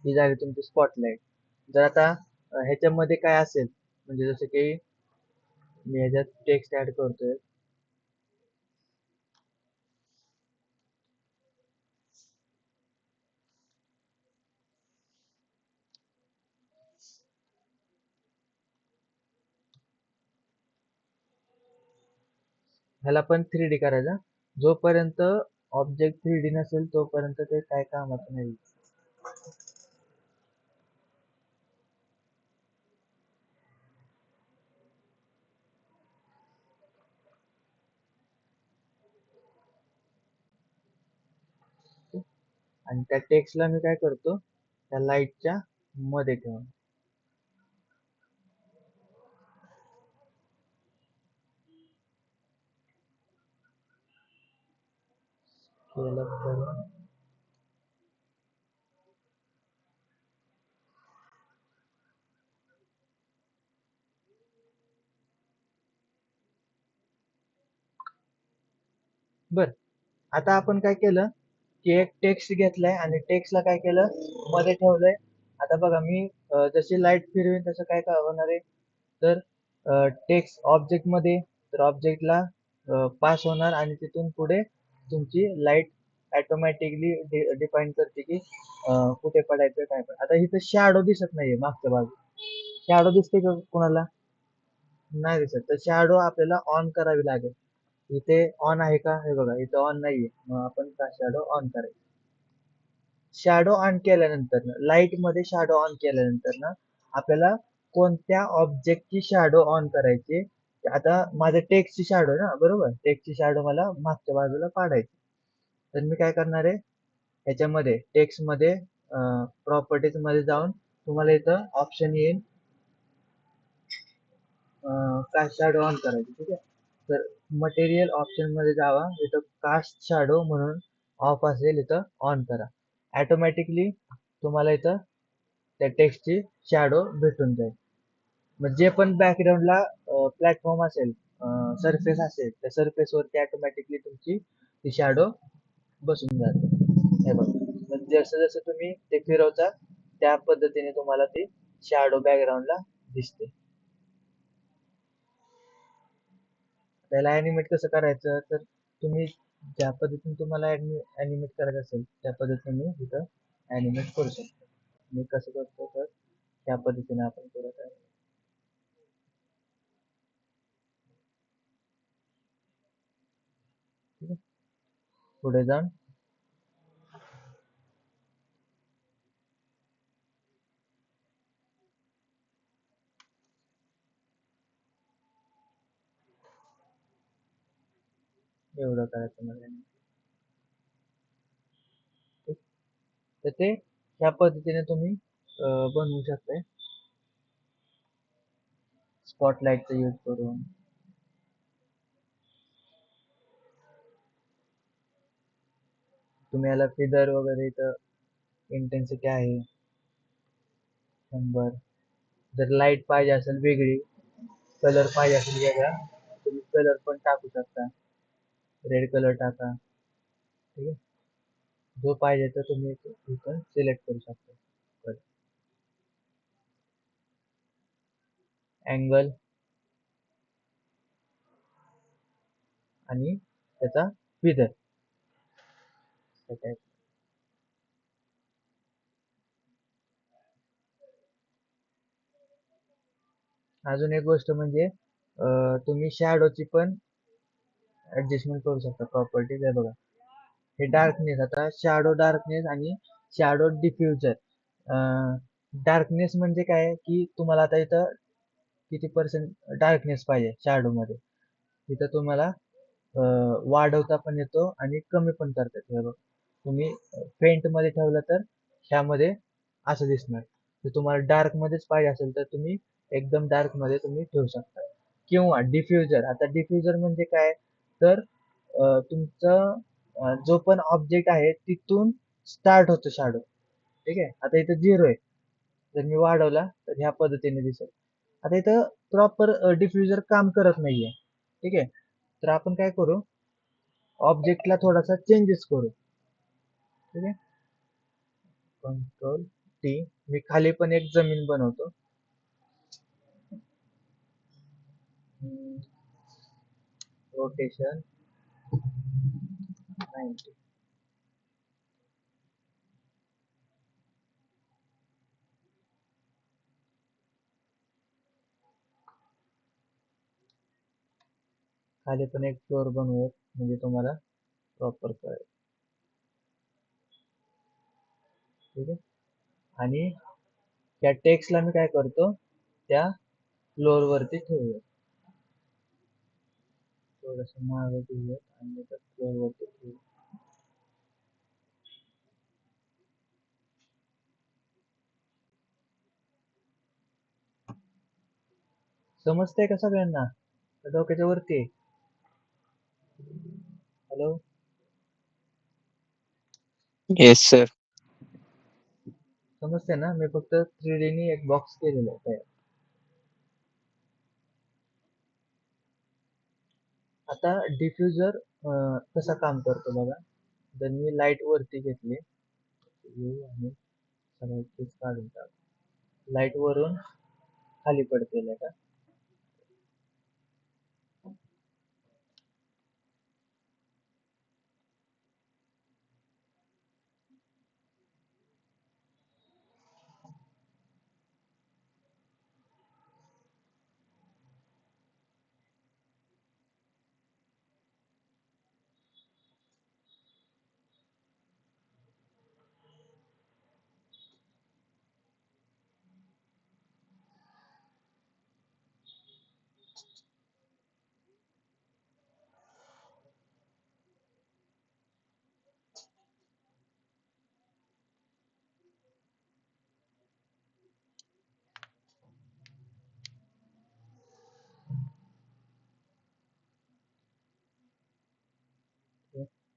ही झाली तुमची स्पॉटलाईट. जर आता ह्याच्यामध्ये काय असेल, म्हणजे जसं की मी ह्याच्यात टेक्स्ट ऍड करतोय. ह्याला पण 3D करायचा. जोपर्यंत ऑब्जेक्ट 3D नसेल तोपर्यंत ते काय कामाचं नाही. आणि त्या टेक्स्टला मी काय करतो, त्या लाईटच्या मध्ये ठेवून. केलं तर बर. आता आपण काय केलं की एक टेक्स्ट घेतलाय आणि टेक्स्टला काय केलं, मध्ये ठेवलंय. आता बघा मी जशी लाईट फिरवीन तसं काय काय होणार आहे, तर टेक्स्ट ऑब्जेक्ट मध्ये, तर ऑब्जेक्टला पास होणार आणि तिथून पुढे तुमची लाईट ऑटोमॅटिकली डिफाईन करते की कुठे पडायचं काय पडायचं. आता इथं शॅडो दिसत नाहीये मागच्या बाजू. शॅडो दिसते का कोणाला? नाही दिसत. तर शॅडो आपल्याला ऑन करावी लागेल. इथे ऑन आहे का, हे बघा इथं ऑन नाहीये. मग आपण का शॅडो ऑन करायचं. शॅडो ऑन केल्यानंतर लाईट मध्ये शॅडो ऑन केल्यानंतर ना आपल्याला कोणत्या ऑब्जेक्टची शॅडो ऑन करायची. आता माझं टेक्स्टची शॅडो ना, बरोबर, टेक्स्टची शॅडो मला मागच्या बाजूला पाडायची. तर मी काय करणार आहे, ह्याच्यामध्ये टेक्स्ट मध्ये प्रॉपर्टीज मध्ये जाऊन तुम्हाला इथं ऑप्शन येईल कास्ट शॅडो ऑन करायची. ठीक आहे. तर मटेरियल ऑप्शन मध्ये जावा, इथं कास्ट शॅडो म्हणून ऑफ असेल, इथं ऑन करा. ऑटोमॅटिकली तुम्हाला इथं त्या टेक्स्टची शॅडो भेटून जाईल. मग जे पण बॅकग्राऊंडला प्लॅटफॉर्म असेल, सरफेस असेल, त्या सरफेस वरती ऑटोमॅटिकली तुमची ती शॅडो बसून जाते. हे बघा, मग जसं जसं तुम्ही ते फिरवता त्या पद्धतीने तुम्हाला ती शॅडो बॅकग्राऊंडला दिसते. त्याला अॅनिमेट कसं करायचं, तर तुम्ही ज्या पद्धतीने तुम्हाला अॅनिमेट करायचं असेल त्या पद्धतीने मी इथं अॅनिमेट करू शकतो. मी कसं करतो, तर त्या पद्धतीने आपण करत आहे. ठीक आहे. पुढे जाऊन एवढं करायचं मला. ठीक. तर ते ह्या पद्धतीने तुम्ही बनवू शकताय स्पॉटलाईटचा यूज करून. तुम्ही याला फिदर वगैरे इथं इंटेन्सिटी आहे 100. जर लाईट पाहिजे असेल वेगळी, कलर पाहिजे असेल वेगळा, तुम्ही कलर पण टाकू शकता. रेड कलर टाका. ठीक आहे. जो पाहिजे तो तुम्ही इथं सिलेक्ट करू शकता. अँगल आणि त्याचा विदर. अजून एक गोष्ट म्हणजे तुम्ही शॅडोची पण ऍडजस्टमेंट करू शकता. प्रॉपर्टीज आहे बघा, हे डार्कनेस. आता शॅडो डार्कनेस आणि शॅडो डिफ्युजर. डार्कनेस म्हणजे काय की तुम्हाला आता इथं किती पर्सेंट डार्कनेस पाहिजे शॅडो मध्ये, तिथं तुम्हाला वाढवता पण येतो आणि कमी पण करता येतो. तुम्ही फेंट मध्ये ठेवलं तर ह्यामध्ये असं दिसणार. जर तुम्हाला डार्क मध्येच पाहिजे असेल तर तुम्ही एकदम डार्क मध्ये तुम्ही ठेवू शकता. किंवा डिफ्युजर. आता डिफ्युजर म्हणजे काय तर तुमचं जो पण ऑब्जेक्ट आहे तिथून स्टार्ट होतो शॅडो. ठीक आहे. आता इथं 0 आहे, जर मी वाढवला तर ह्या पद्धतीने दिसेल. आता इथं प्रॉपर डिफ्युजर काम करत नाहीये. ठीक आहे. तर आपण काय करू, ऑब्जेक्टला थोडासा चेंजेस करू. ठीक आहे. Control T. मी खाली पण एक जमीन बनवतो. रोटेशन 90. खाली पण एक फ्लोअर बनवूयात म्हणजे तुम्हाला प्रॉपर कळेल. ठीक आहे. आणि त्या टेक्स्टला मी काय करतो, त्या फ्लोअर वरती ठेवूयात. थोडस मागे घेऊयात आणि त्या फ्लोअर वरती ठेवूयात. समजतंय का सगळ्यांना? डोक्याच्या वरती आहे? हॅलो. Yes sir. समजते ना? मी फक्त 3D नी एक बॉक्स केलेला आहे तयार. आता डिफ्युजर कसा काम करतो बघा. जर मी लाईट वरती घेतली आणि सगळं तेच काढून टाक, लाईट वरून खाली पडते का.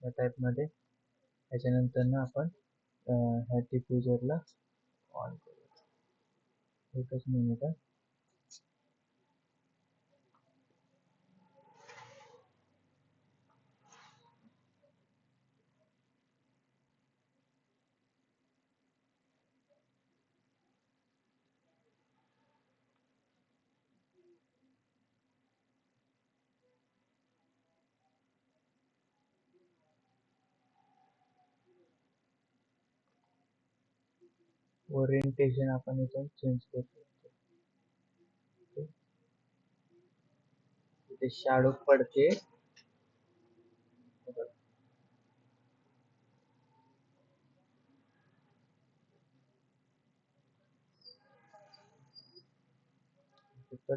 या टाइप मध्ये. त्याच्यानंतर ना आपण ह्या डिफ्युजरला ऑन करू. एकच मिनिट. ओरिएंटेशन आपण इथून चेंज करू शकतो. इथे शॅडो पडते.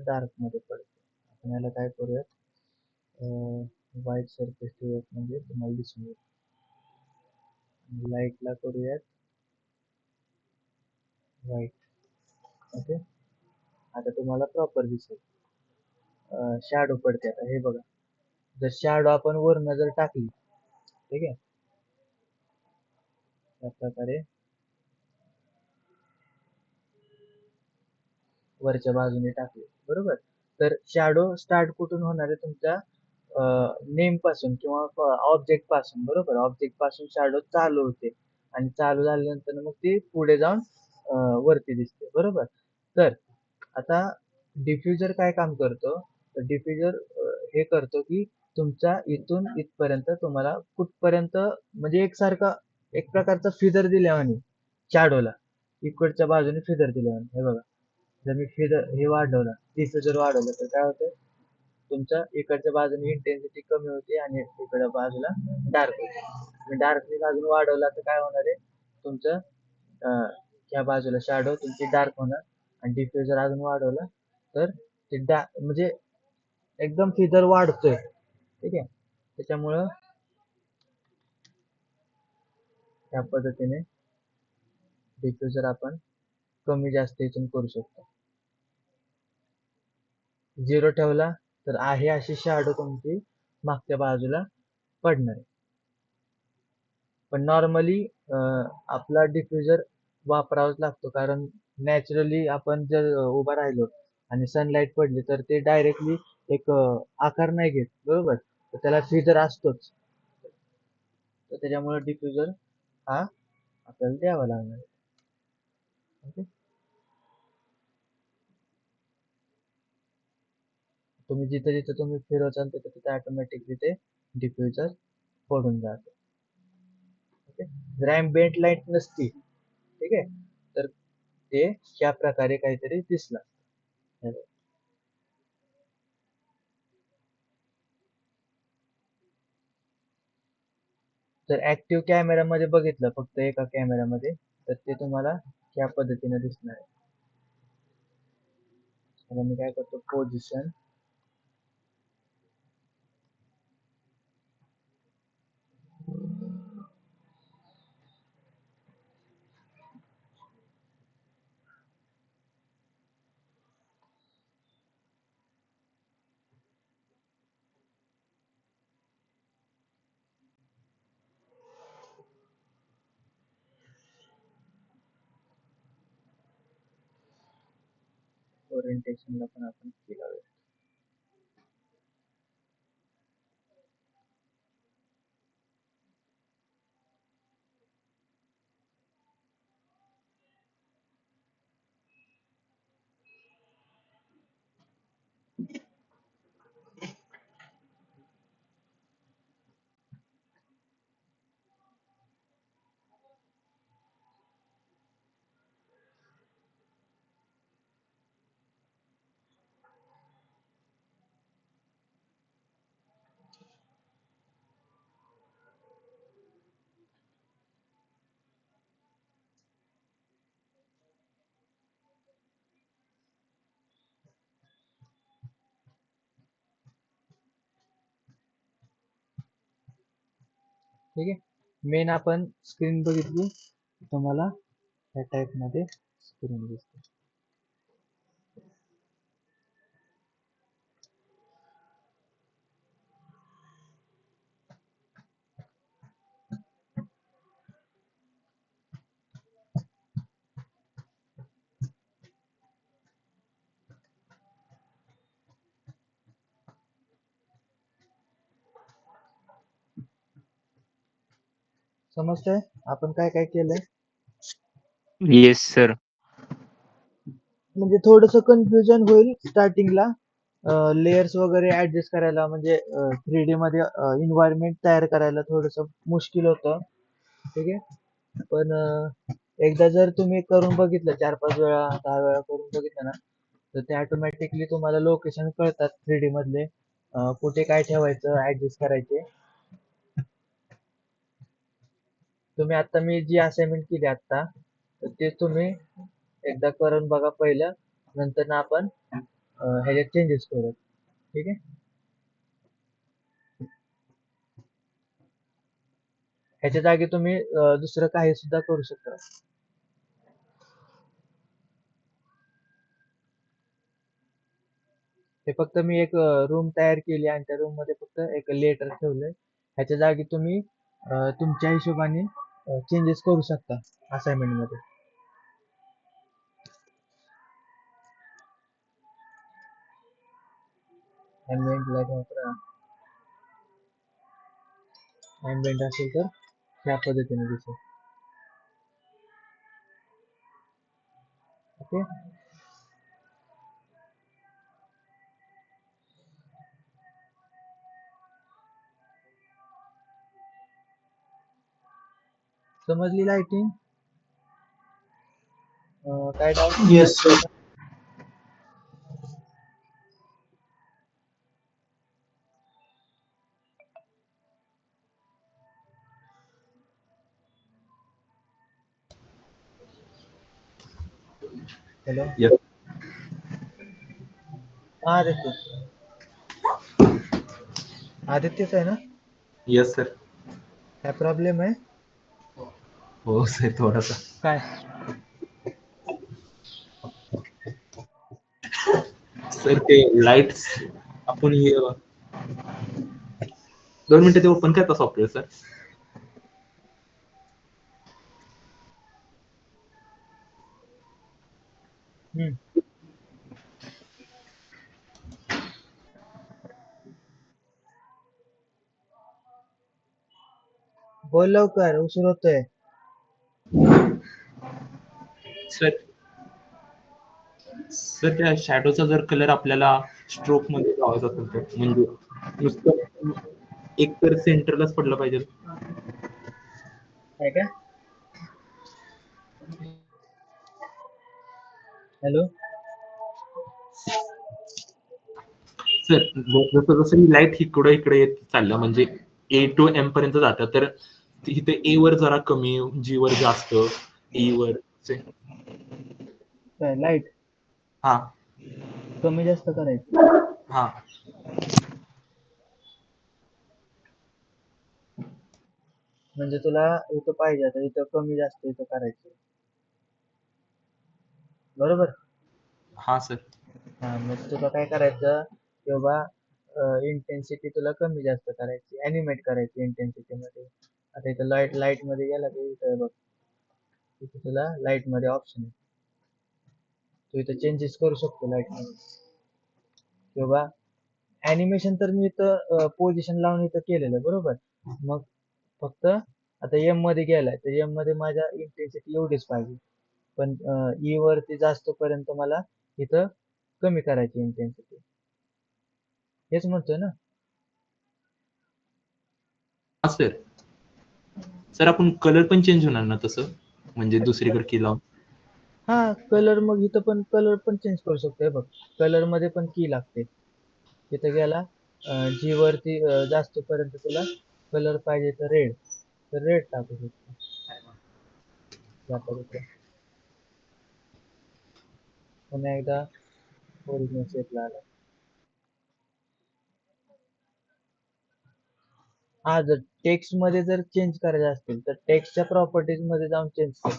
डार्क मध्ये पडते. आपण याला काय करूयात, व्हाईट सरफेस ठेवूयात म्हणजे तुम्हाला दिसून येईल. लाईटला करूयात व्हाईट. ओके. आता तुम्हाला प्रॉपर दिसेल. शॅडो पडते. आता हे बघा, जर शॅडो आपण वरनं जर टाकली, ठीक आहे, त्या प्रकारे वरच्या बाजूने टाकले बरोबर. तर शॅडो स्टार्ट कुठून होणार आहे तुमच्या नेम पासून किंवा ऑब्जेक्ट पासून बरोबर. ऑब्जेक्ट पासून शॅडो चालू होते आणि चालू झाल्यानंतर मग ती पुढे जाऊन वरती दिसते बरोबर. तर आता डिफ्युजर काय काम करतो, तर डिफ्युजर हे करतो की तुमचा इथून इथपर्यंत तुम्हाला कुठपर्यंत म्हणजे एकसारखा एक प्रकारचा फिदर दिल्यावानी शॅडोला इकडच्या बाजूने फिदर दिल्यावानी. हे बघा, जर मी फिदर हे वाढवला, डिफ्युजर वाढवलं तर काय होतं, तुमच्या इकडच्या बाजूने इंटेन्सिटी कमी होते आणि इकडच्या बाजूला डार्क होते. डार्कनेस अजून वाढवला तर काय होणार आहे, तुमचं ह्या बाजूला शॅडो तुमची डार्क होणार. आणि डिफ्युजर अजून वाढवला तर ते म्हणजे एकदम फिदर वाढतोय. ठीक आहे, त्याच्यामुळं त्या पद्धतीने डिफ्युजर आपण कमी जास्त इथून करू शकतो. 0 ठेवला तर आहे अशी शॅडो तुमची मागच्या बाजूला पडणार आहे. पण नॉर्मली आपला डिफ्युजर वापरावाच लागतो, कारण नॅचरली आपण जर उभा राहिलो आणि सनलाईट पडली तर ते डायरेक्टली एक आकार नाही घेत बरोबर. तर त्याला फिदर असतोच, तर त्याच्यामुळे डिफ्युजर हा आपल्याला द्यावा लागणार. ओके, तुम्ही जिथे जिथे तुम्ही फिरवचाल तिथे तिथे ऑटोमॅटिकली ते डिफ्युजर पडून जाते. ओके, जर ॲम्बिएंट लाईट नसती ठीक आहे तर ते ह्या प्रकारे काहीतरी दिसलं. जर ऍक्टिव्ह कॅमेरामध्ये बघितलं फक्त एका कॅमेरामध्ये तर ते तुम्हाला ह्या पद्धतीने दिसणार आहे. आता मी काय करतो, पोझिशन ओरिएंटेशनला पण आपण केला. ठीक आहे, मेन आपण स्क्रीन बघितली, तुम्हाला या टाइप मध्ये स्क्रीन दिसते. समजतंय आपण काय काय केलंय. Yes sir. म्हणजे थोडस कन्फ्युजन होईल स्टार्टिंगला, लेयर्स वगैरे ऍडजस्ट करायला, म्हणजे 3D मध्ये एन्व्हायरमेंट तयार करायला थोडस मुश्किल होतं. ठीक आहे, पण एकदा जर तुम्ही करून बघितलं 4-5 वेळा 10 वेळा करून बघितलं ना, तर ते ऑटोमॅटिकली तुम्हाला लोकेशन कळतात 3D मधले, कुठे काय ठेवायचं ऍडजस्ट करायचे. तुम्ही आता मी जी असाइनमेंट केली आता, तर ते तुम्ही एकदा करून बघा पहिलं, नंतर ना आपण ह्याच्यात चेंजेस करू. ठीक आहे, ह्याच्या जागी तुम्ही दुसरं काही सुद्धा करू शकता. ते फक्त मी एक रूम तयार केली आणि त्या रूम मध्ये फक्त एक लेटर ठेवलंय. ह्याच्या जागी तुम्ही तुमच्या हिशोबाने चेंजेस करू शकता असाइनमेंट मध्ये. ambient light वापरा. ambient असेल तर ह्या पद्धतीने दिसेल. ओके. समजली लाइटिंग? काय doubt? Yes sir. Hello. Yes, हा आदित्य. आदित्यच आहे ना? yes sir. काय प्रॉब्लेम आहे? हो सर थोडासा. काय? सर ते लाईट्स आपण हे 2 मिनिटं ते ओपन करता सॉफ्टवेअर सर. हम्म. बोल लवकर, उशीर होतोय. सर सर त्या शॅडोचा जर कलर आपल्याला स्ट्रोक मध्ये लावायचा असेल तर म्हणजे नुसतं एक तर सेंटरलाच पडलं पाहिजे. काय काय? हॅलो. सर जसं जसं ही लाईट इकडं इकडे येत चाललं म्हणजे ए टू एम पर्यंत जातं तर इथे ए वर जरा कमी, जी वर जास्त, ई वर चे- काय लाईट हा कमी जास्त करायची. हा म्हणजे तुला इथं पाहिजे आता इथं कमी जास्त इथं करायचं. बरोबर? हा सर. हा मग तुला काय करायचं किंवा इंटेन्सिटी तुला कमी जास्त करायची, ॲनिमेट करायची इंटेन्सिटी मध्ये. आता इथं लाईट मध्ये गेला की इथं बघ, इथं तुला लाईट मध्ये ऑप्शन आहे. तू इथं चेंजेस करू शकतो लाईट मध्ये किंवा ॲनिमेशन तर मी इथं पोझिशन लावून इथं केलेलं बरोबर. मग फक्त आता एम मध्ये गेलाय तर एम मध्ये माझ्या इंटेन्सिटी एवढीच पाहिजे. पण ई वरती जास्त पर्यंत मला इथं कमी करायची इंटेन्सिटी. हेच म्हणतोय ना? हा सर. सर आपण कलर पण चेंज होणार ना तसं म्हणजे दुसरीकडे की लावून. हा कलर मग इथं पण कलर पण चेंज करू शकतोय बघ. कलर मध्ये पण की लागते. इथं गेला जी वरती जास्त पर्यंत तुला कलर पाहिजे तर रेड टाकू शकतो. या पद्धतीने पुन्हा एकदा ओरिजिनल शेपला आला. हा जर टेक्स्ट मध्ये जर चेंज करायचे असतील तर टेक्स्टच्या प्रॉपर्टीज मध्ये जाऊन चेंज कर.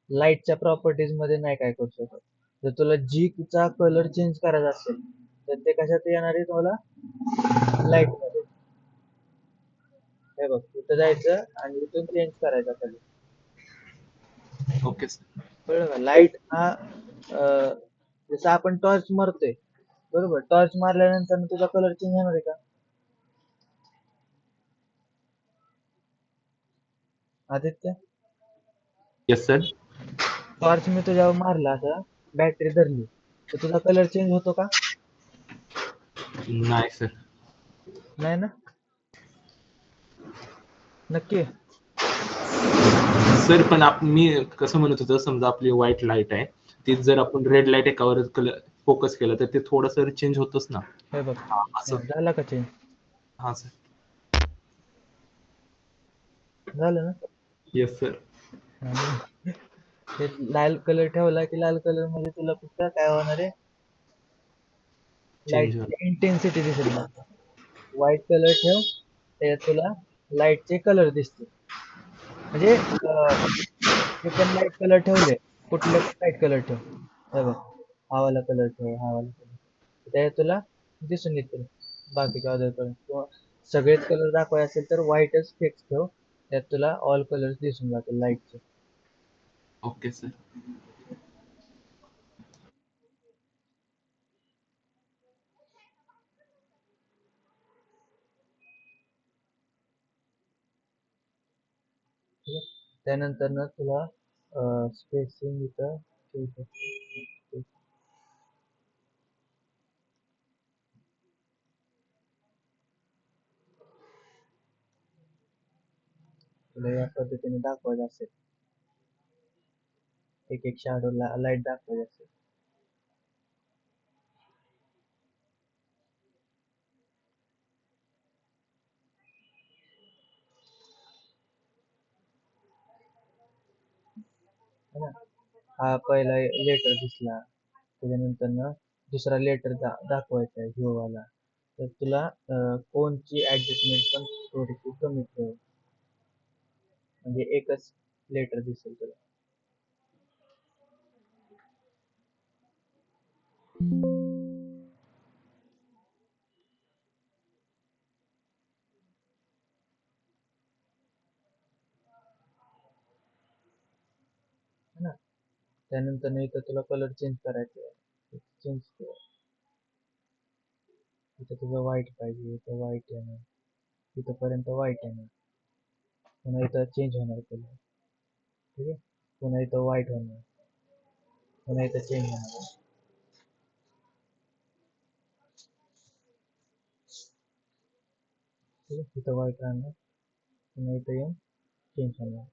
लाईटच्या प्रॉपर्टीज मध्ये नाही काय करू शकत. जर तुला जी चा कलर चेंज करायचा असेल तर ते कशात येणार आहे तुम्हाला? लाईट मध्ये. हे बघ इथं जायचं आणि इथून चेंज करायचा कलर. Okay sir. कळलं का? लाईट हा जसं आपण टॉर्च मारतोय बरोबर. टॉर्च मारल्यानंतर तुझा कलर चेंज होणार आहे का? Aditya, yes sir. टॉर्च मी तुझ्यावर मारला असा बॅटरी धरली तर तुझा कलर चेंज होतो का? नाही सर. नाही ना? नक्की. सर पण मी कसं म्हणत होतो समजा आपली व्हाईट लाईट आहे ती जर आपण रेड लाईट एकावर कलर फोकस केलं तर ते थोडंसं चेंज होतच ना. हे बघ हा असं. झाला का चेंज? हा सर. झालं ना? Yes sir. आणि ते लाल कलर ठेवला की लाल कलर मध्ये तुला फक्त काय होणार आहे? चेंज लाईट इंटेन्सिटी दिसेल ना. व्हाईट कलर ठेव त्याच्यात तुला लाईटचे कलर दिसतील. म्हणजे ते पण लाईट कलर ठेवले कुठले पण लाईट कलर ठेव. हे बघ हा वाला कलर ठेव, हा वाला कलर त्याच्यात तुला दिसून येतील बाकीचे अदर कलर. किंवा सगळेच कलर दाखवायचे असेल तर व्हाईटच फिक्स ठेव. त्यात तुला ऑल कलर्स दिसून जातील लाईटचे. Okay sir. ठीक आहे. त्यानंतर ना तुला स्पेसिंग इथं ठेवू शकतो. तुला या पद्धतीने दाखवायचं असेल, एक एक शॅडो लाईट दाखवायची असेल. है ना? हा पहिला लेटर दिसला, त्याच्यानंतर ना दुसरा लेटर दाखवायचा आहे ह्यो वाला. तर तुला कोणची ऍडजस्टमेंट पण थोडीशी कमी ठेव, म्हणजे एकच लेटर दिसेल तुला. है ना? त्यानंतर ना इथं तुला कलर चेंज करायचा आहे, चेंज कर. इथं तुझं व्हाईट पाहिजे, इथं व्हाईट येणार, इथंपर्यंत व्हाईट येणार. पुन्हा इथं चेंज होणार कलर. ठीक आहे. पुन्हा इथं व्हाईट होणार, पुन्हा इथं चेंज होणार. ठीक आहे. इथं व्हाईट राहणार, पुन्हा इथं येऊन चेंज होणार.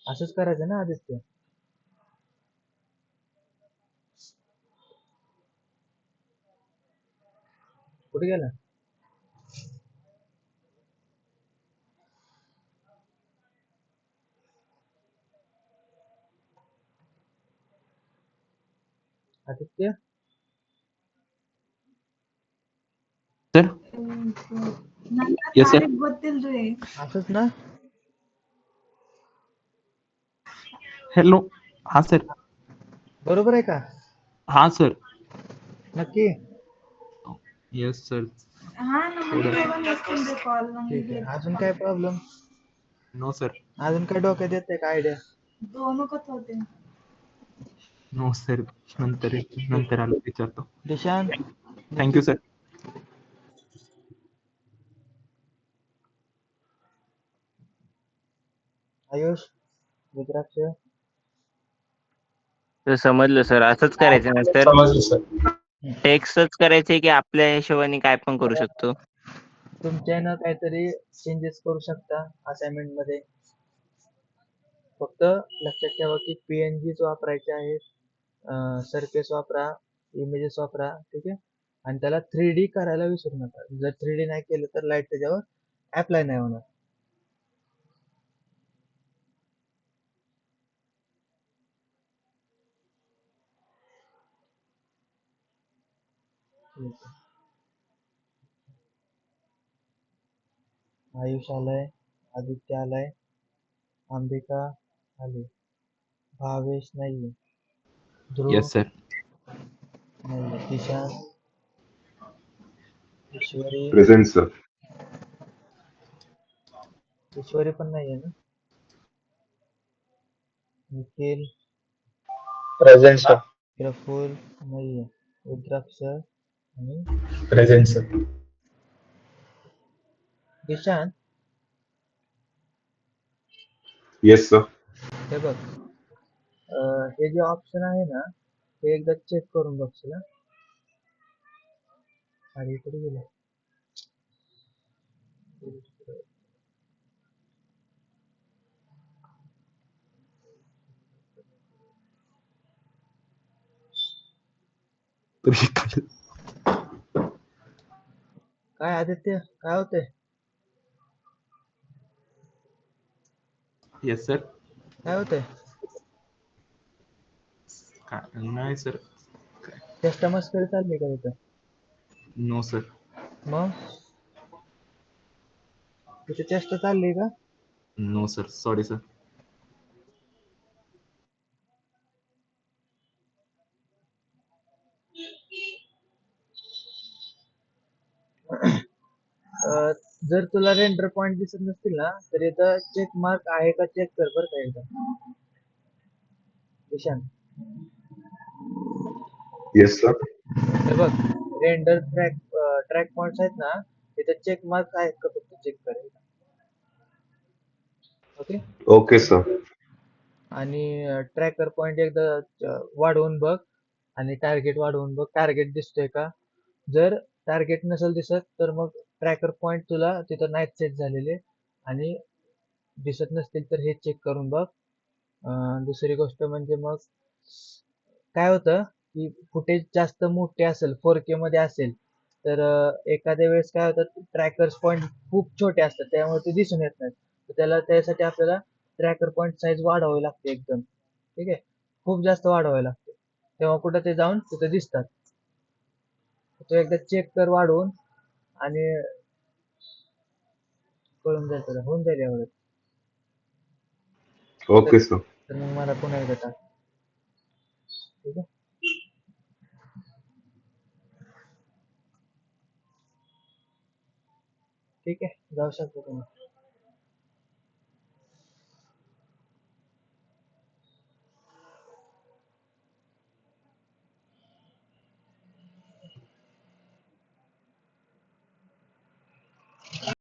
असंच करायचं ना आदित्य? कुठे गेला? आदित्य सर नंतर येस सर. तारीख बदल रे. असंच ना? हॅलो. हा सर. बरोबर आहे का? हा सर. नक्की? Yes sir. हा ना, मग तेव्हा नसतील ते कॉल ठीक आहे. मग अजून काय प्रॉब्लेम? No sir. अजून काय डोक्यात येते का आयडिया? दोनच होते. No sir. नंतर आलो विचारतो. Dishant, thank you sir. आयुष, रुद्राक्ष. तर समजलं सर, असंच करायचं ना सर? समजलं सर. टेक्स्टच करायचंय की आपल्या हिशोबाने काय पण करू शकतो? तुमच्या ना काहीतरी चेंजेस करू शकता असाइनमेंट मध्ये. फक्त लक्षात ठेवा की PNGच वापरायचे आहेत, सरफेस वापरा, इमेजेस वापरा. ठीक आहे. आणि त्याला 3D करायला विसरू नका. जर 3D नाही केलं तर लाईट त्याच्यावर अप्लाय नाही होणार. ठीक आहे. आयुष आलाय, आदित्य आलाय, अंबिका आली, भावेश नाहीये, ध्रुव येस सर. नाहीये, दिशा, ईश्वरी, प्रेझेंट सर. ईश्वरी पण नाहीये ना, निखिल, प्रेझेंट सर. प्रफुल नाहीये, रुद्राक्ष आणि present sir. Dishant. Yes sir. हे बघ, हे जे ऑप्शन आहे ना, ते एकदा चेक करून बघशील. अरे इकडे गेलं. काय आदित्य, काय होतंय? Yes sir. काय होतंय? नाही सर. चेष्टा मस्करी चालली का तिथं? No sir. मग तिथे चेष्टा चालली का? No sir. Sorry sir. जर तुला रेंडर पॉइंट दिसत नसतील ना तर इथं चेक मार्क आहे का चेक कर बरं का एकदा ईशान. Yes sir. हे बघ रेंडर ट्रॅक पॉइंट्स आहेत ना तिथे चेक मार्क आहेत का फक्त चेक कर. ओके. Okay sir. आणि ट्रॅकर पॉइंट एकदा वाढवून बघ आणि टार्गेट वाढवून बघ टार्गेट दिसतोय का. जर टार्गेट नसेल दिसत तर मग ट्रॅकर पॉइंट तुला तिथं नाहीत सेट झालेले आणि दिसत नसतील तर हे चेक करून बघ. दुसरी गोष्ट म्हणजे मग काय होतं की फुटेज जास्त मोठे असेल 4K मध्ये असेल तर एखाद्या वेळेस काय होतं ट्रॅकर्स पॉइंट खूप छोटे असतात त्यामुळे ते दिसून येत नाहीत. तर त्यासाठी आपल्याला ट्रॅकर पॉइंट साईज वाढवावी लागते एकदम. ठीक आहे. खूप जास्त वाढवावी लागते तेव्हा कुठं ते जाऊन तिथं दिसतात. तो एकदा चेक कर वाढवून आणि कळून जाईल तुला होऊन जाईल एवढं. Okay sir. तर मग मला पुन्हा एकदा टाक. ठीक आहे. ठीक आहे जाऊ शकतो तुम्ही.